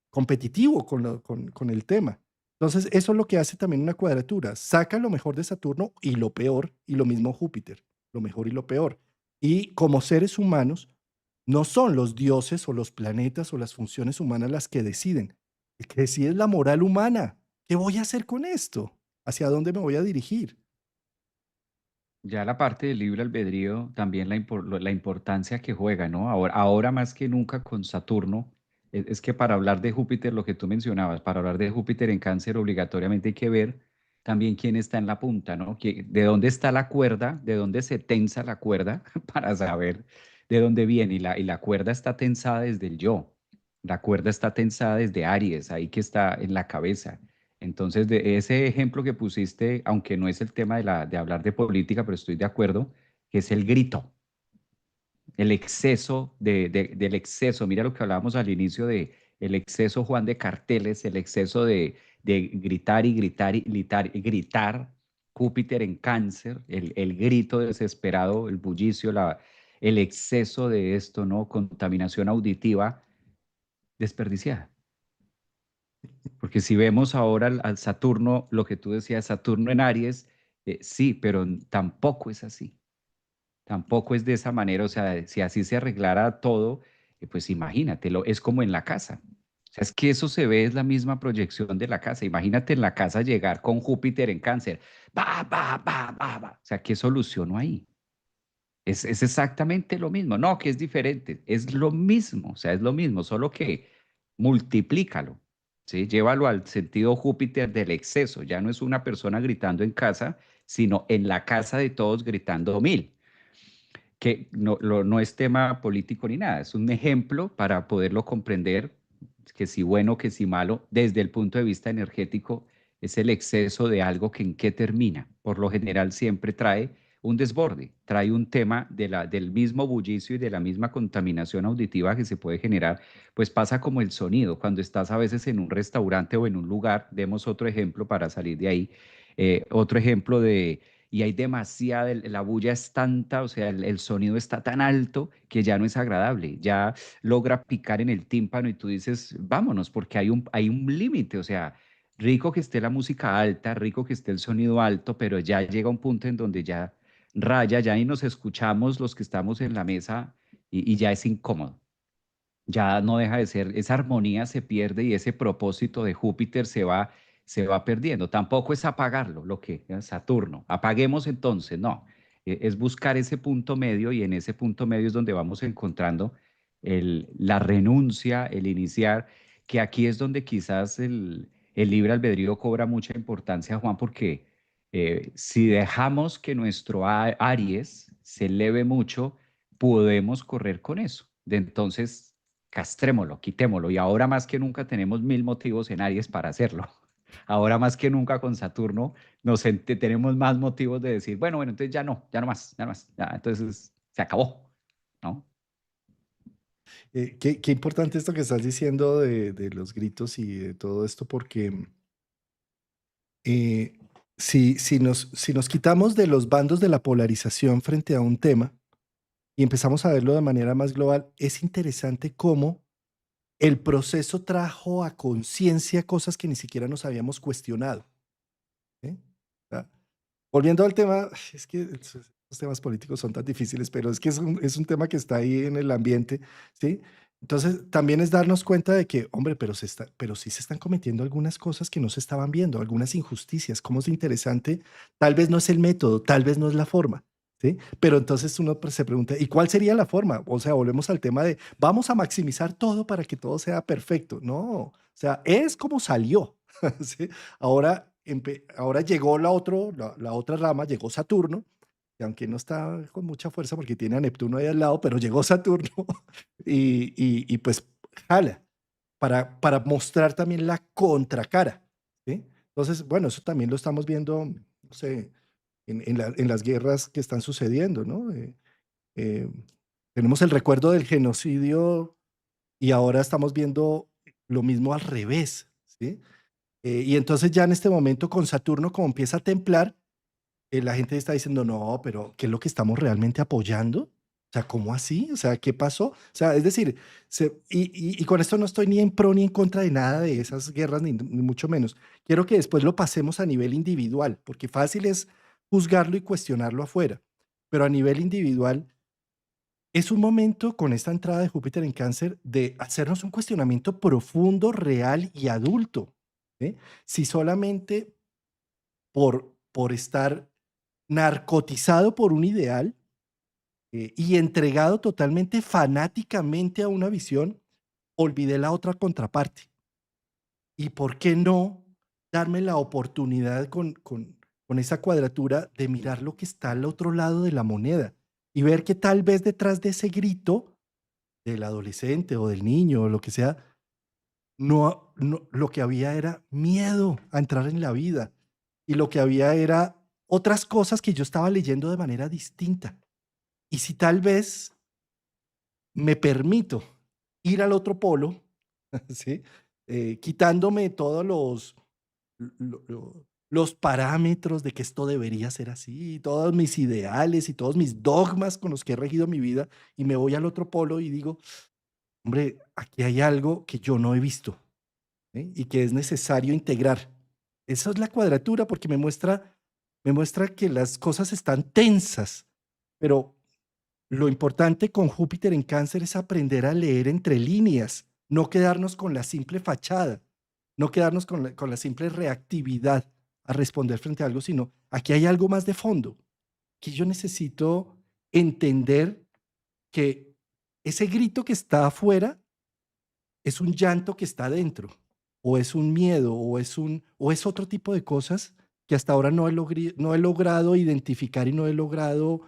competitivo con el tema. Entonces, eso es lo que hace también una cuadratura. Saca lo mejor de Saturno y lo peor, y lo mismo Júpiter, lo mejor y lo peor. Y como seres humanos, no son los dioses o los planetas o las funciones humanas las que deciden. El que decide es la moral humana. ¿Qué voy a hacer con esto? ¿Hacia dónde me voy a dirigir? Ya la parte del libre albedrío, también la importancia que juega, ¿no? Ahora más que nunca con Saturno, es que para hablar de Júpiter, lo que tú mencionabas, para hablar de Júpiter en Cáncer, obligatoriamente hay que ver también quién está en la punta, ¿no? De dónde está la cuerda, de dónde se tensa la cuerda, para saber de dónde viene. Y la cuerda está tensada desde el yo, la cuerda está tensada desde Aries, ahí que está en la cabeza. Entonces, de ese ejemplo que pusiste, aunque no es el tema de hablar de política, pero estoy de acuerdo, que es el grito, el exceso del exceso. Mira lo que hablábamos al inicio de el exceso, Juan, de carteles, el exceso de gritar y gritar y gritar y gritar. Júpiter en Cáncer, el grito desesperado, el bullicio, el exceso de esto, ¿no? Contaminación auditiva desperdiciada. Porque si vemos ahora al Saturno, lo que tú decías, Saturno en Aries, sí, pero tampoco es así. Tampoco es de esa manera. O sea, si así se arreglara todo, pues imagínatelo, es como en la casa. O sea, es que eso se ve, es la misma proyección de la casa. Imagínate en la casa llegar con Júpiter en Cáncer. Va, va, va, va, va. O sea, ¿qué soluciono ahí? Es exactamente lo mismo. No, que es diferente. Es lo mismo. O sea, es lo mismo, solo que multiplícalo. ¿Sí? Llévalo al sentido Júpiter del exceso. Ya no es una persona gritando en casa, sino en la casa de todos gritando mil. Que no es tema político ni nada. Es un ejemplo para poderlo comprender, que si bueno, que si malo, desde el punto de vista energético, es el exceso de algo que en qué termina. Por lo general siempre trae un desborde, trae un tema del mismo bullicio y de la misma contaminación auditiva que se puede generar, pues pasa como el sonido, cuando estás a veces en un restaurante o en un lugar, demos otro ejemplo para salir de ahí, otro ejemplo y hay demasiada, la bulla es tanta, o sea, el sonido está tan alto que ya no es agradable, ya logra picar en el tímpano y tú dices, vámonos, porque hay un límite, o sea, rico que esté la música alta, rico que esté el sonido alto, pero ya llega un punto en donde ya raya, ya ni nos escuchamos los que estamos en la mesa y ya es incómodo. Ya no deja de ser, esa armonía se pierde y ese propósito de Júpiter se va perdiendo. Tampoco es apagarlo, lo que Saturno. Apaguemos entonces, no. Es buscar ese punto medio y en ese punto medio es donde vamos encontrando la renuncia, el iniciar, que aquí es donde quizás el libre albedrío cobra mucha importancia, Juan, porque si dejamos que nuestro Aries se eleve mucho, podemos correr con eso. De entonces, castrémoslo, quitémoslo. Y ahora más que nunca tenemos mil motivos en Aries para hacerlo. Ahora más que nunca con Saturno tenemos más motivos de decir, bueno, entonces ya no más, ya no más. Ya, entonces se acabó, ¿no? Qué importante esto que estás diciendo de los gritos y de todo esto, porque eh, si nos quitamos de los bandos de la polarización frente a un tema y empezamos a verlo de manera más global, es interesante cómo el proceso trajo a conciencia cosas que ni siquiera nos habíamos cuestionado. ¿Sí? Ah, volviendo al tema, es que los temas políticos son tan difíciles, pero es que es un tema que está ahí en el ambiente, ¿sí? Entonces, también es darnos cuenta de que, hombre, pero sí se están cometiendo algunas cosas que no se estaban viendo, algunas injusticias. ¿Cómo es interesante? Tal vez no es el método, tal vez no es la forma, ¿sí? Pero entonces uno se pregunta, ¿y cuál sería la forma? O sea, volvemos al tema de, vamos a maximizar todo para que todo sea perfecto. No, o sea, es como salió, ¿sí? Ahora llegó la otra rama, llegó Saturno, y aunque no está con mucha fuerza porque tiene a Neptuno ahí al lado, pero llegó Saturno y pues jala para mostrar también la contracara, ¿sí? Entonces, bueno, eso también lo estamos viendo, no sé, en las guerras que están sucediendo, ¿no? Eh, tenemos el recuerdo del genocidio y ahora estamos viendo lo mismo al revés, ¿sí? Y entonces ya en este momento con Saturno como empieza a templar, la gente está diciendo, no, pero ¿qué es lo que estamos realmente apoyando? O sea, ¿cómo así? O sea, ¿qué pasó? O sea, es decir, y con esto no estoy ni en pro ni en contra de nada de esas guerras, ni mucho menos. Quiero que después lo pasemos a nivel individual, porque fácil es juzgarlo y cuestionarlo afuera, pero a nivel individual es un momento con esta entrada de Júpiter en Cáncer de hacernos un cuestionamiento profundo, real y adulto. ¿Sí? Si solamente por estar narcotizado por un ideal y entregado totalmente fanáticamente a una visión, olvidé la otra contraparte. ¿Y por qué no darme la oportunidad con esa cuadratura de mirar lo que está al otro lado de la moneda y ver que tal vez detrás de ese grito del adolescente o del niño o lo que sea, lo que había era miedo a entrar en la vida y lo que había era otras cosas que yo estaba leyendo de manera distinta. Y si tal vez me permito ir al otro polo, ¿sí? Quitándome todos los parámetros de que esto debería ser así, todos mis ideales y todos mis dogmas con los que he regido mi vida, y me voy al otro polo y digo, hombre, aquí hay algo que yo no he visto, ¿sí? Y que es necesario integrar. Esa es la cuadratura porque me muestra que las cosas están tensas, pero lo importante con Júpiter en Cáncer es aprender a leer entre líneas, no quedarnos con la simple fachada, no quedarnos con la simple reactividad a responder frente a algo, sino aquí hay algo más de fondo, que yo necesito entender que ese grito que está afuera es un llanto que está dentro, o es un miedo, o es otro tipo de cosas que hasta ahora no he logrado identificar y no he logrado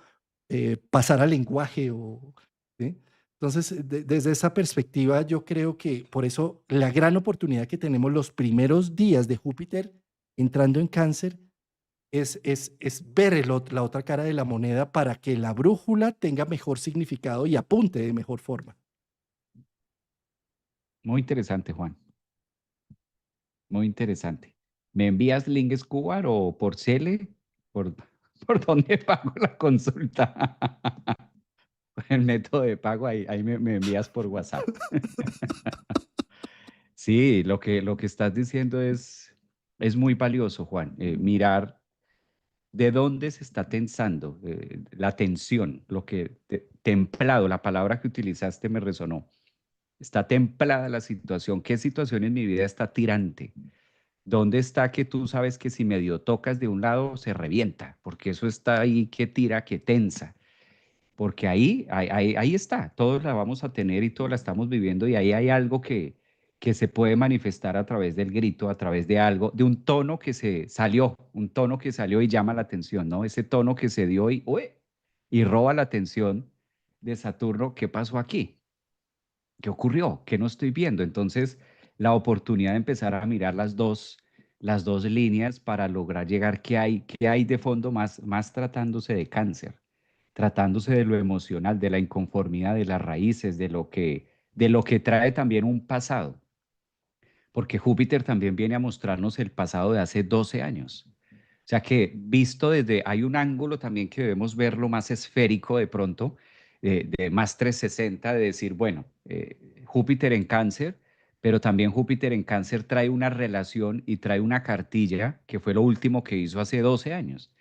pasar al lenguaje. ¿Sí? Entonces, desde esa perspectiva, yo creo que por eso la gran oportunidad que tenemos los primeros días de Júpiter entrando en Cáncer es ver la otra cara de la moneda para que la brújula tenga mejor significado y apunte de mejor forma. Muy interesante, Juan. Muy interesante. ¿Me envías link Scubar o por Cele? ¿Por, por dónde pago la consulta? El método de pago, ahí me envías por WhatsApp. Sí, lo que estás diciendo es muy valioso, Juan. Mirar de dónde se está tensando, la tensión, templado, la palabra que utilizaste me resonó. Está templada la situación. ¿Qué situación en mi vida está tirante? ¿Dónde está que tú sabes que si medio tocas de un lado se revienta? Porque eso está ahí que tira, que tensa. Porque ahí está, todos la vamos a tener y todos la estamos viviendo y ahí hay algo que se puede manifestar a través del grito, a través de algo, de un tono que se salió, un tono que salió y llama la atención, ¿no? Ese tono que se dio y, ¡uy! Y roba la atención de Saturno. ¿Qué pasó aquí? ¿Qué ocurrió? ¿Qué no estoy viendo? Entonces, la oportunidad de empezar a mirar las dos líneas para lograr llegar qué hay de fondo más tratándose de cáncer, tratándose de lo emocional, de la inconformidad, de las raíces, de lo que trae también un pasado, porque Júpiter también viene a mostrarnos el pasado de hace 12 años. O sea que visto hay un ángulo también que debemos verlo más esférico de pronto, de más 360, de decir, bueno, Júpiter en Cáncer, pero también Júpiter en Cáncer trae una relación y trae una cartilla que fue lo último que hizo hace 12 años.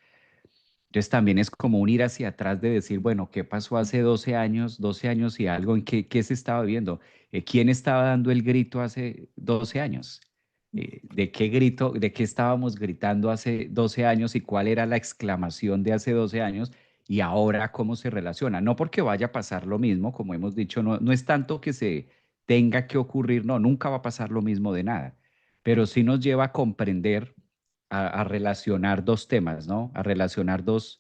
Entonces también es como un ir hacia atrás de decir, bueno, ¿qué pasó hace 12 años y algo en qué se estaba viendo? ¿Quién estaba dando el grito hace 12 años? ¿De qué grito, de qué estábamos gritando hace 12 años y cuál era la exclamación de hace 12 años y ahora cómo se relaciona? No porque vaya a pasar lo mismo, como hemos dicho, no es tanto que se tenga que ocurrir, no, nunca va a pasar lo mismo de nada, pero sí nos lleva a comprender, a relacionar dos temas, ¿no? A relacionar dos,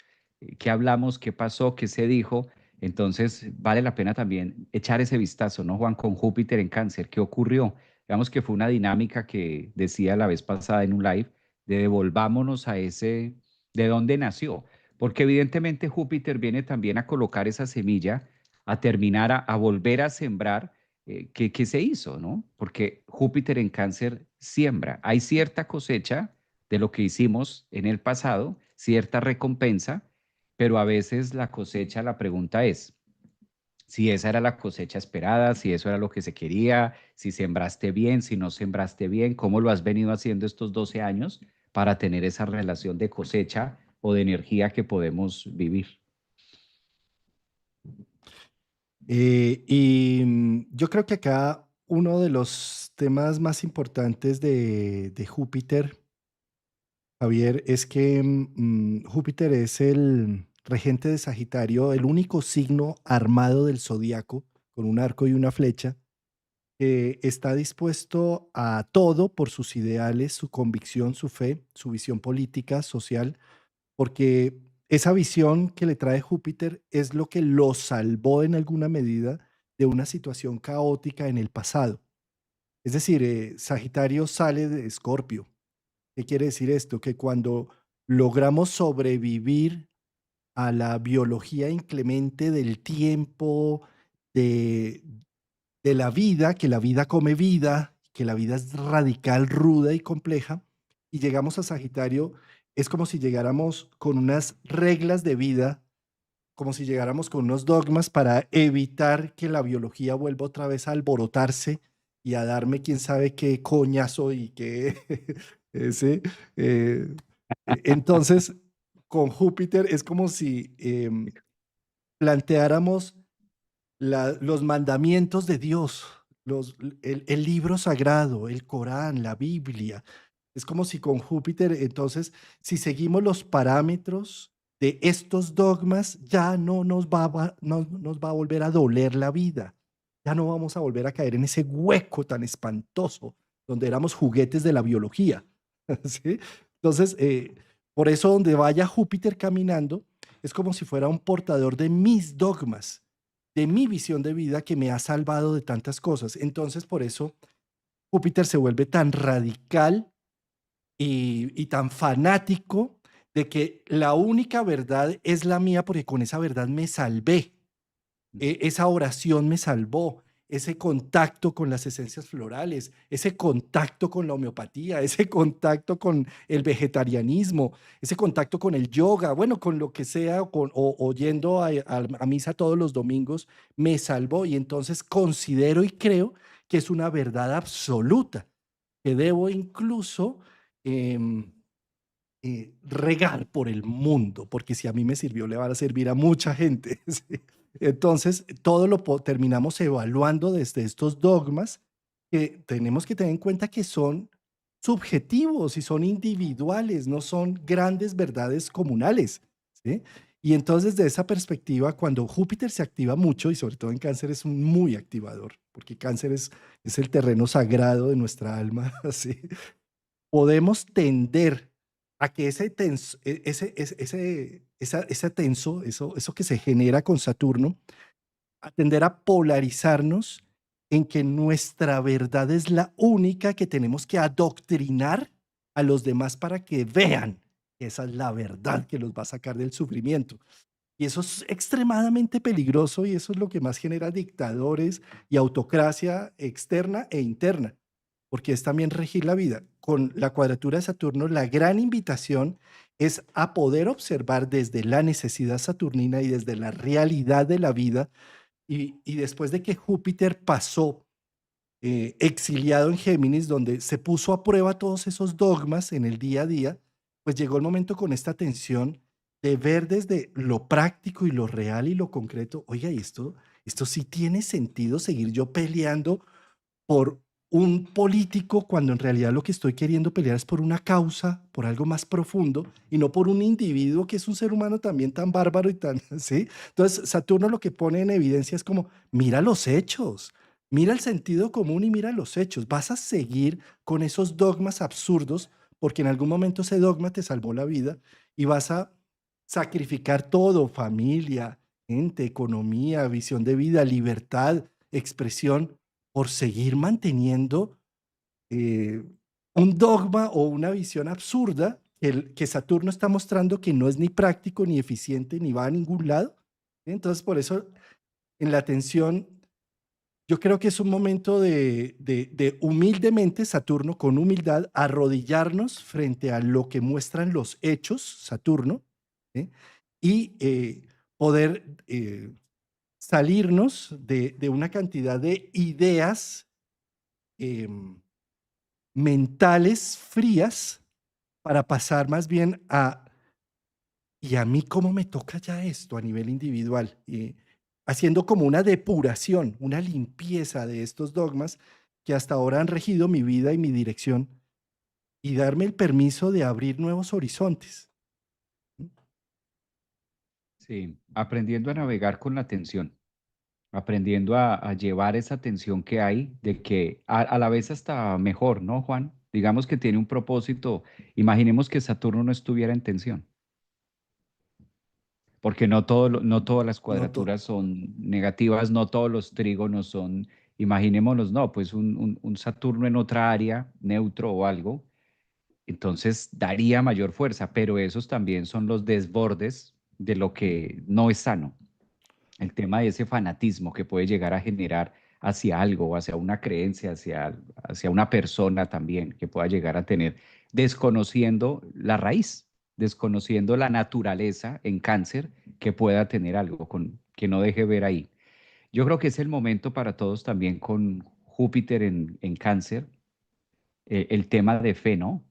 qué hablamos, qué pasó, qué se dijo. Entonces, vale la pena también echar ese vistazo, ¿no, Juan? Con Júpiter en Cáncer, ¿qué ocurrió? Digamos que fue una dinámica que decía la vez pasada en un live, de devolvámonos a ese, de dónde nació. Porque evidentemente Júpiter viene también a colocar esa semilla, a terminar, a volver a sembrar ¿qué se hizo, no? Porque Júpiter en Cáncer siembra. Hay cierta cosecha de lo que hicimos en el pasado, cierta recompensa, pero a veces la cosecha, la pregunta es si esa era la cosecha esperada, si eso era lo que se quería, si sembraste bien, si no sembraste bien, cómo lo has venido haciendo estos 12 años para tener esa relación de cosecha o de energía que podemos vivir. Yo creo que acá uno de los temas más importantes de Júpiter, Javier, es que Júpiter es el regente de Sagitario, el único signo armado del zodiaco, con un arco y una flecha, que está dispuesto a todo por sus ideales, su convicción, su fe, su visión política, social, porque esa visión que le trae Júpiter es lo que lo salvó en alguna medida de una situación caótica en el pasado. Es decir, Sagitario sale de Escorpio. ¿Qué quiere decir esto? Que cuando logramos sobrevivir a la biología inclemente del tiempo, de, de la vida, que la vida come vida, que la vida es radical, ruda y compleja, y llegamos a Sagitario, es como si llegáramos con unas reglas de vida, como si llegáramos con unos dogmas para evitar que la biología vuelva otra vez a alborotarse y a darme quién sabe qué coñazo y qué ese. eh, entonces, con Júpiter es como si planteáramos los mandamientos de Dios, el libro sagrado, el Corán, la Biblia. Es como si con Júpiter, entonces, si seguimos los parámetros de estos dogmas, ya no nos va a volver a doler la vida. Ya no vamos a volver a caer en ese hueco tan espantoso donde éramos juguetes de la biología. ¿Sí? Entonces, por eso donde vaya Júpiter caminando, es como si fuera un portador de mis dogmas, de mi visión de vida que me ha salvado de tantas cosas. Entonces, por eso Júpiter se vuelve tan radical y tan fanático de que la única verdad es la mía porque con esa verdad me salvé. Esa oración me salvó, ese contacto con las esencias florales, ese contacto con la homeopatía, ese contacto con el vegetarianismo, ese contacto con el yoga, bueno, con lo que sea, o yendo a misa todos los domingos, me salvó y entonces considero y creo que es una verdad absoluta, que debo incluso em, regar por el mundo, porque si a mí me sirvió, le van a servir a mucha gente. ¿Sí? Entonces, todo lo terminamos evaluando desde estos dogmas que tenemos que tener en cuenta que son subjetivos y son individuales, no son grandes verdades comunales. ¿Sí? Y entonces, desde esa perspectiva, cuando Júpiter se activa mucho, y sobre todo en Cáncer es un muy activador, porque Cáncer es el terreno sagrado de nuestra alma, así podemos tender a que ese tenso, ese tenso, eso que se genera con Saturno, a tender a polarizarnos en que nuestra verdad es la única que tenemos que adoctrinar a los demás para que vean que esa es la verdad que los va a sacar del sufrimiento. Y eso es extremadamente peligroso y eso es lo que más genera dictadores y autocracia externa e interna porque es también regir la vida. Con la cuadratura de Saturno, la gran invitación es a poder observar desde la necesidad saturnina y desde la realidad de la vida. Y después de que Júpiter pasó exiliado en Géminis, donde se puso a prueba todos esos dogmas en el día a día, pues llegó el momento con esta tensión de ver desde lo práctico y lo real y lo concreto, oiga, y esto sí tiene sentido seguir yo peleando por un político cuando en realidad lo que estoy queriendo pelear es por una causa, por algo más profundo y no por un individuo que es un ser humano también tan bárbaro y tan, ¿sí? Entonces, Saturno lo que pone en evidencia es como, mira los hechos, mira el sentido común y mira los hechos. Vas a seguir con esos dogmas absurdos porque en algún momento ese dogma te salvó la vida y vas a sacrificar todo, familia, gente, economía, visión de vida, libertad, expresión por seguir manteniendo eh, un dogma o una visión absurda que Saturno está mostrando que no es ni práctico, ni eficiente, ni va a ningún lado. Entonces, por eso, en la tensión, Yo creo que es un momento de humildemente, Saturno, con humildad, arrodillarnos frente a lo que muestran los hechos, Saturno, ¿sí? Y poder salirnos de una cantidad de ideas em, mentales frías para pasar más bien a, ¿y a mí cómo me toca ya esto a nivel individual? Haciendo como una depuración, una limpieza de estos dogmas que hasta ahora han regido mi vida y mi dirección y darme el permiso de abrir nuevos horizontes. Sí, aprendiendo a navegar con la tensión, aprendiendo a llevar esa tensión que hay, de que a la vez hasta mejor, ¿no, Juan? Digamos que tiene un propósito. Imaginemos que Saturno no estuviera en tensión, porque no todas las No todo. cuadraturas son negativas, no todos los trígonos son, imaginémonos, no, pues un Saturno en otra área, neutro o algo, entonces daría mayor fuerza, pero esos también son los desbordes de lo que no es sano. El tema de ese fanatismo que puede llegar a generar hacia algo, hacia una creencia, hacia una persona también que pueda llegar a tener, desconociendo la raíz, desconociendo la naturaleza en cáncer que pueda tener algo que no deje ver ahí. Yo creo que es el momento para todos también con Júpiter en cáncer, el tema de fe, ¿no?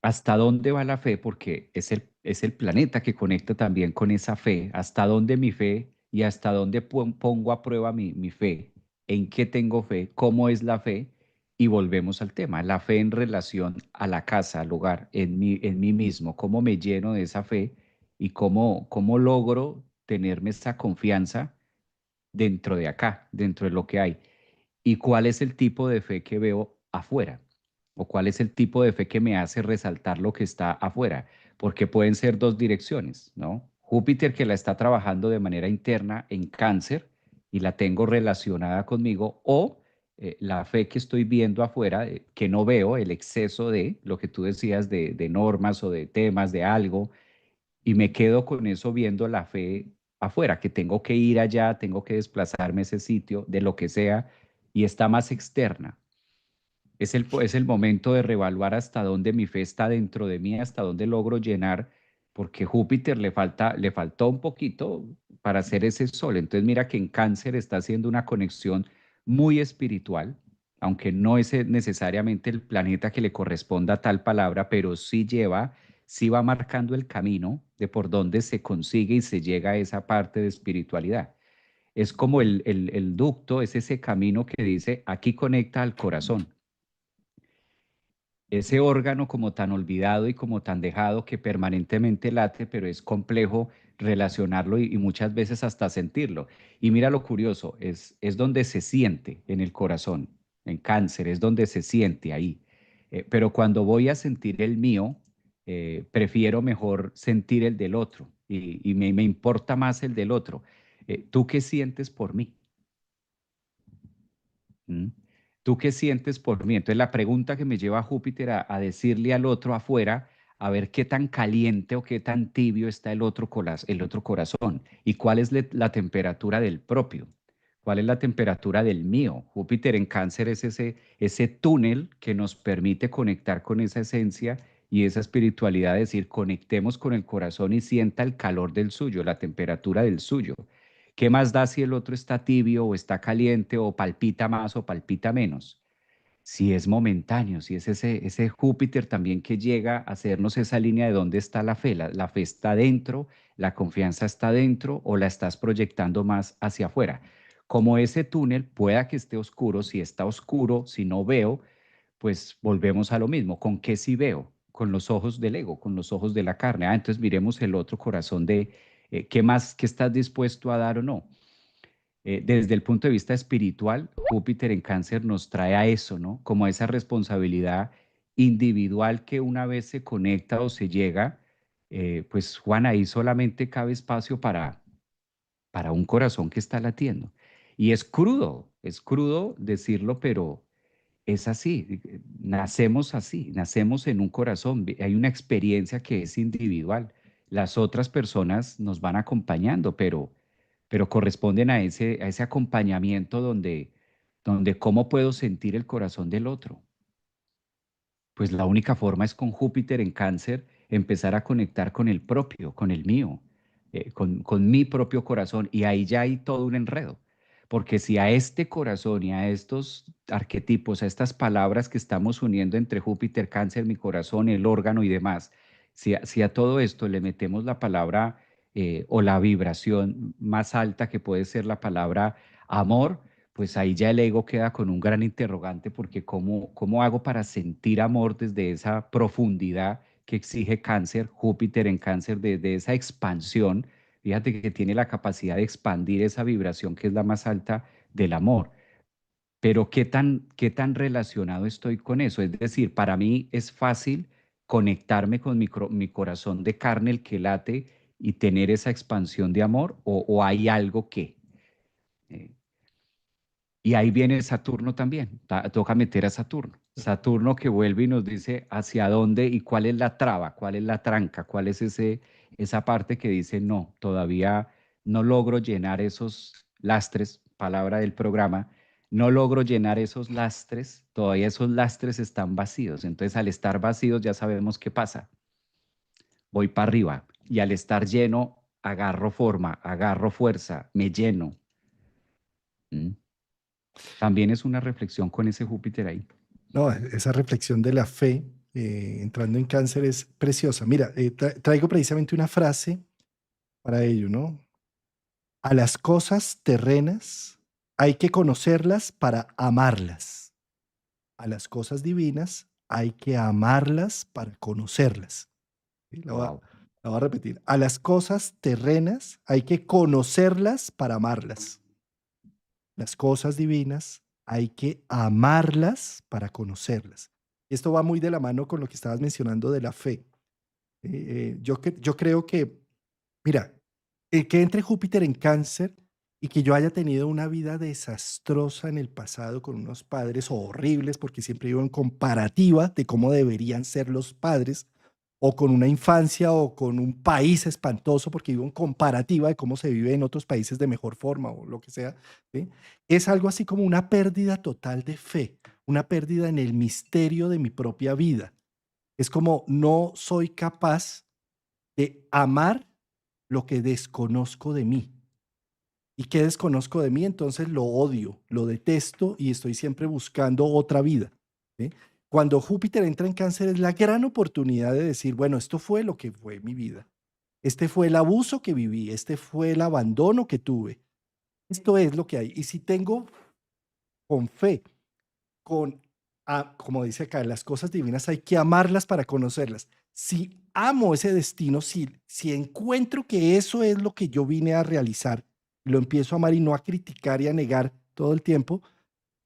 ¿Hasta dónde va la fe? Porque es el planeta que conecta también con esa fe. ¿Hasta dónde mi fe y hasta dónde pongo a prueba mi fe? ¿En qué tengo fe? ¿Cómo es la fe? Y volvemos al tema, la fe en relación a la casa, al hogar, en mí mismo. ¿Cómo me lleno de esa fe y cómo logro tenerme esa confianza dentro de acá, dentro de lo que hay? ¿Y cuál es el tipo de fe que veo afuera? ¿O cuál es el tipo de fe que me hace resaltar lo que está afuera? Porque pueden ser dos direcciones, ¿no? Júpiter que la está trabajando de manera interna en cáncer y la tengo relacionada conmigo, o la fe que estoy viendo afuera, que no veo, el exceso de lo que tú decías de normas o de temas, de algo, y me quedo con eso viendo la fe afuera, que tengo que ir allá, tengo que desplazarme a ese sitio, de lo que sea, y está más externa. Es el momento de reevaluar hasta dónde mi fe está dentro de mí, hasta dónde logro llenar, porque Júpiter le faltó un poquito para hacer ese sol. Entonces mira que en cáncer está haciendo una conexión muy espiritual, aunque no es necesariamente el planeta que le corresponda a tal palabra, pero sí va marcando el camino de por dónde se consigue y se llega a esa parte de espiritualidad. Es como el ducto, es ese camino que dice, aquí conecta al corazón, ese órgano como tan olvidado y como tan dejado que permanentemente late, pero es complejo relacionarlo y muchas veces hasta sentirlo. Y mira lo curioso, es donde se siente en el corazón, en cáncer, es donde se siente ahí. Pero cuando voy a sentir el mío, prefiero mejor sentir el del otro y me importa más el del otro. ¿Tú qué sientes por mí? ¿Mm? ¿Tú qué sientes por mí? Entonces la pregunta que me lleva a Júpiter a decirle al otro afuera, a ver qué tan caliente o qué tan tibio está el otro corazón y cuál es la temperatura del propio, cuál es la temperatura del mío. Júpiter en cáncer es ese túnel que nos permite conectar con esa esencia y esa espiritualidad, es decir, conectemos con el corazón y sienta el calor del suyo, la temperatura del suyo. ¿Qué más da si el otro está tibio o está caliente o palpita más o palpita menos? Si es momentáneo, si es ese Júpiter también que llega a hacernos esa línea de dónde está la fe. La fe está dentro, la confianza está dentro o la estás proyectando más hacia afuera. Como ese túnel pueda que esté oscuro, si está oscuro, si no veo, pues volvemos a lo mismo. ¿Con qué sí veo? Con los ojos del ego, con los ojos de la carne. Ah, entonces miremos el otro corazón de qué más, qué estás dispuesto a dar o no. Desde el punto de vista espiritual, Júpiter en cáncer nos trae a eso, ¿no? Como a esa responsabilidad individual que una vez se conecta o se llega, pues Juan, ahí solamente cabe espacio para un corazón que está latiendo. Y es crudo decirlo, pero es así, nacemos así, nacemos en un corazón, hay una experiencia que es individual. Las otras personas nos van acompañando, pero pero corresponden a ese acompañamiento donde cómo puedo sentir el corazón del otro. Pues la única forma es con Júpiter en Cáncer empezar a conectar con el propio, con el mío, con mi propio corazón. Y ahí ya hay todo un enredo. Porque si a este corazón y a estos arquetipos, a estas palabras que estamos uniendo entre Júpiter, Cáncer, mi corazón, el órgano y demás, si a todo esto le metemos la palabra o la vibración más alta que puede ser la palabra amor, pues ahí ya el ego queda con un gran interrogante porque ¿cómo hago para sentir amor desde esa profundidad que exige Cáncer, Júpiter en Cáncer, desde esa expansión? Fíjate que tiene la capacidad de expandir esa vibración que es la más alta del amor. Pero ¿qué tan relacionado estoy con eso? Es decir, para mí es fácil conectarme con mi corazón de carne, el que late, y tener esa expansión de amor, o hay algo que... eh, y ahí viene Saturno también, toca meter a Saturno. Saturno que vuelve y nos dice hacia dónde y cuál es la traba, cuál es la tranca, cuál es esa parte que dice, no, todavía no logro llenar esos lastres, palabra del programa, no logro llenar esos lastres, todavía esos lastres están vacíos. Entonces al estar vacíos ya sabemos qué pasa, voy para arriba y al estar lleno agarro forma, agarro fuerza, me lleno. ¿Mm? También es una reflexión con ese Júpiter ahí. No, esa reflexión de la fe entrando en Cáncer es preciosa. Mira, traigo precisamente una frase para ello, ¿no? A las cosas terrenas hay que conocerlas para amarlas. A las cosas divinas hay que amarlas para conocerlas. ¿Sí? Wow. La voy a repetir. A las cosas terrenas hay que conocerlas para amarlas. Las cosas divinas hay que amarlas para conocerlas. Esto va muy de la mano con lo que estabas mencionando de la fe. Yo creo que, mira, que entre Júpiter en Cáncer y que yo haya tenido una vida desastrosa en el pasado con unos padres horribles, porque siempre vivo en comparativa de cómo deberían ser los padres, o con una infancia o con un país espantoso, porque vivo en comparativa de cómo se vive en otros países de mejor forma o lo que sea, ¿sí? Es algo así como una pérdida total de fe, una pérdida en el misterio de mi propia vida. Es como no soy capaz de amar lo que desconozco de mí. ¿Y qué desconozco de mí? Entonces lo odio, lo detesto y estoy siempre buscando otra vida. ¿Sí? Cuando Júpiter entra en Cáncer es la gran oportunidad de decir, bueno, esto fue lo que fue mi vida. Este fue el abuso que viví, este fue el abandono que tuve. Esto es lo que hay. Y si tengo con fe, como dice acá, las cosas divinas hay que amarlas para conocerlas. Si amo ese destino, si encuentro que eso es lo que yo vine a realizar, lo empiezo a amar y no a criticar y a negar todo el tiempo,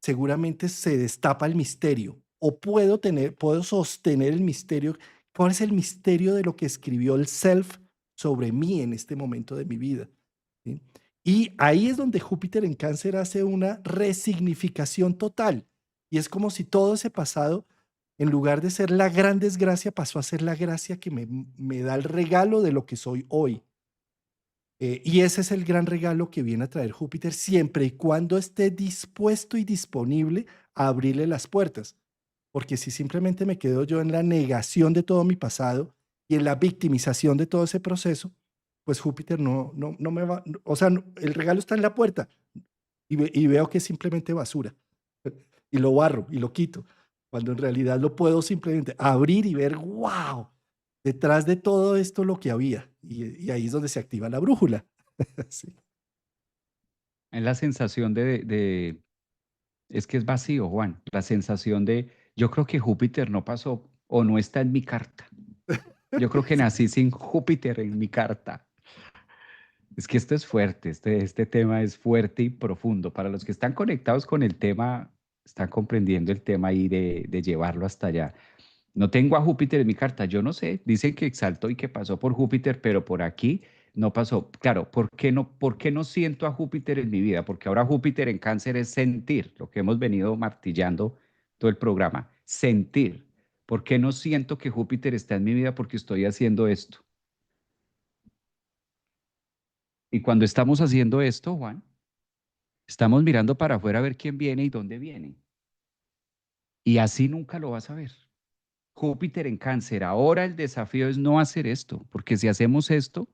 seguramente se destapa el misterio. O puedo sostener el misterio. ¿Cuál es el misterio de lo que escribió el self sobre mí en este momento de mi vida? ¿Sí? Y ahí es donde Júpiter en Cáncer hace una resignificación total. Y es como si todo ese pasado, en lugar de ser la gran desgracia, pasó a ser la gracia que me da el regalo de lo que soy hoy. Y ese es el gran regalo que viene a traer Júpiter siempre y cuando esté dispuesto y disponible a abrirle las puertas. Porque si simplemente me quedo yo en la negación de todo mi pasado y en la victimización de todo ese proceso, pues Júpiter no me va, o sea, el regalo está en la puerta y veo que es simplemente basura. Y lo barro y lo quito, cuando en realidad lo puedo simplemente abrir y ver, wow, detrás de todo esto lo que había. Y ahí es donde se activa la brújula. Sí. Es la sensación es que es vacío, Juan. La sensación yo creo que Júpiter no pasó o no está en mi carta. Yo creo que nací sin Júpiter en mi carta. Es que esto es fuerte, este tema es fuerte y profundo. Para los que están conectados con el tema, están comprendiendo el tema ahí de llevarlo hasta allá. No tengo a Júpiter en mi carta, yo no sé. Dicen que exaltó y que pasó por Júpiter, pero por aquí no pasó. Claro, ¿por qué no siento a Júpiter en mi vida? Porque ahora Júpiter en Cáncer es sentir, lo que hemos venido martillando todo el programa, sentir. ¿Por qué no siento que Júpiter está en mi vida porque estoy haciendo esto? Y cuando estamos haciendo esto, Juan, estamos mirando para afuera a ver quién viene y dónde viene. Y así nunca lo vas a ver. Júpiter en Cáncer. Ahora el desafío es no hacer esto, porque si hacemos esto,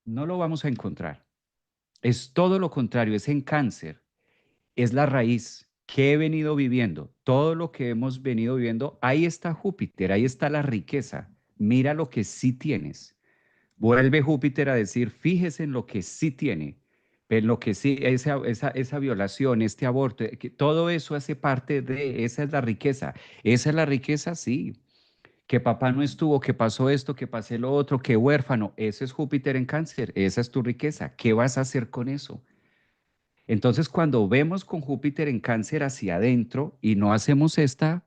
no lo vamos a encontrar. Es todo lo contrario, es en Cáncer, es la raíz. ¿Qué he venido viviendo? Todo lo que hemos venido viviendo, ahí está Júpiter, ahí está la riqueza. Mira lo que sí tienes. Vuelve Júpiter a decir, fíjese en lo que sí tiene, en lo que sí, esa violación, este aborto, que todo eso hace parte de, esa es la riqueza. Esa es la riqueza, sí. Que papá no estuvo, que pasó esto, que pasé lo otro, que huérfano, ese es Júpiter en Cáncer, esa es tu riqueza. ¿Qué vas a hacer con eso? Entonces, cuando vemos con Júpiter en Cáncer hacia adentro y no hacemos esta,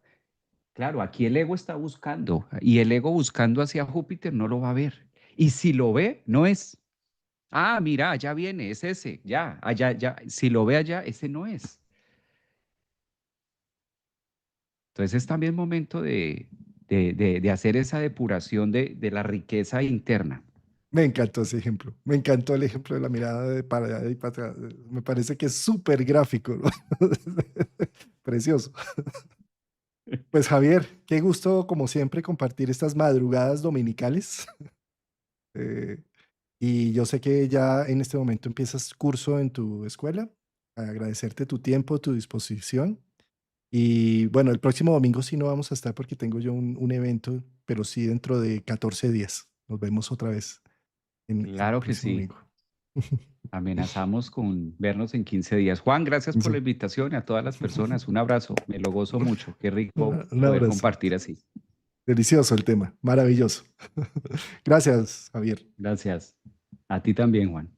claro, aquí el ego está buscando y el ego buscando hacia Júpiter no lo va a ver. Y si lo ve, no es. Ah, mira, allá viene, es ese, ya, allá, ya. Si lo ve allá, ese no es. Entonces es también momento de hacer esa depuración de la riqueza interna. Me encantó ese ejemplo. Me encantó el ejemplo de la mirada de para allá y para atrás. Me parece que es súper gráfico, ¿no? Precioso. Pues Javier, qué gusto como siempre compartir estas madrugadas dominicales. Eh, y yo sé que ya en este momento empiezas curso en tu escuela. Agradecerte tu tiempo, tu disposición. Y bueno, el próximo domingo sí no vamos a estar porque tengo yo un evento, pero sí dentro de 14 días. Nos vemos otra vez en el Claro que próximo sí. domingo. Amenazamos con vernos en 15 días. Juan, gracias por la Eso. invitación y a todas las personas. Un abrazo. Me lo gozo mucho. Qué rico Un poder abrazo. compartir así. Delicioso el tema. Maravilloso. Gracias, Javier. Gracias. A ti también, Juan.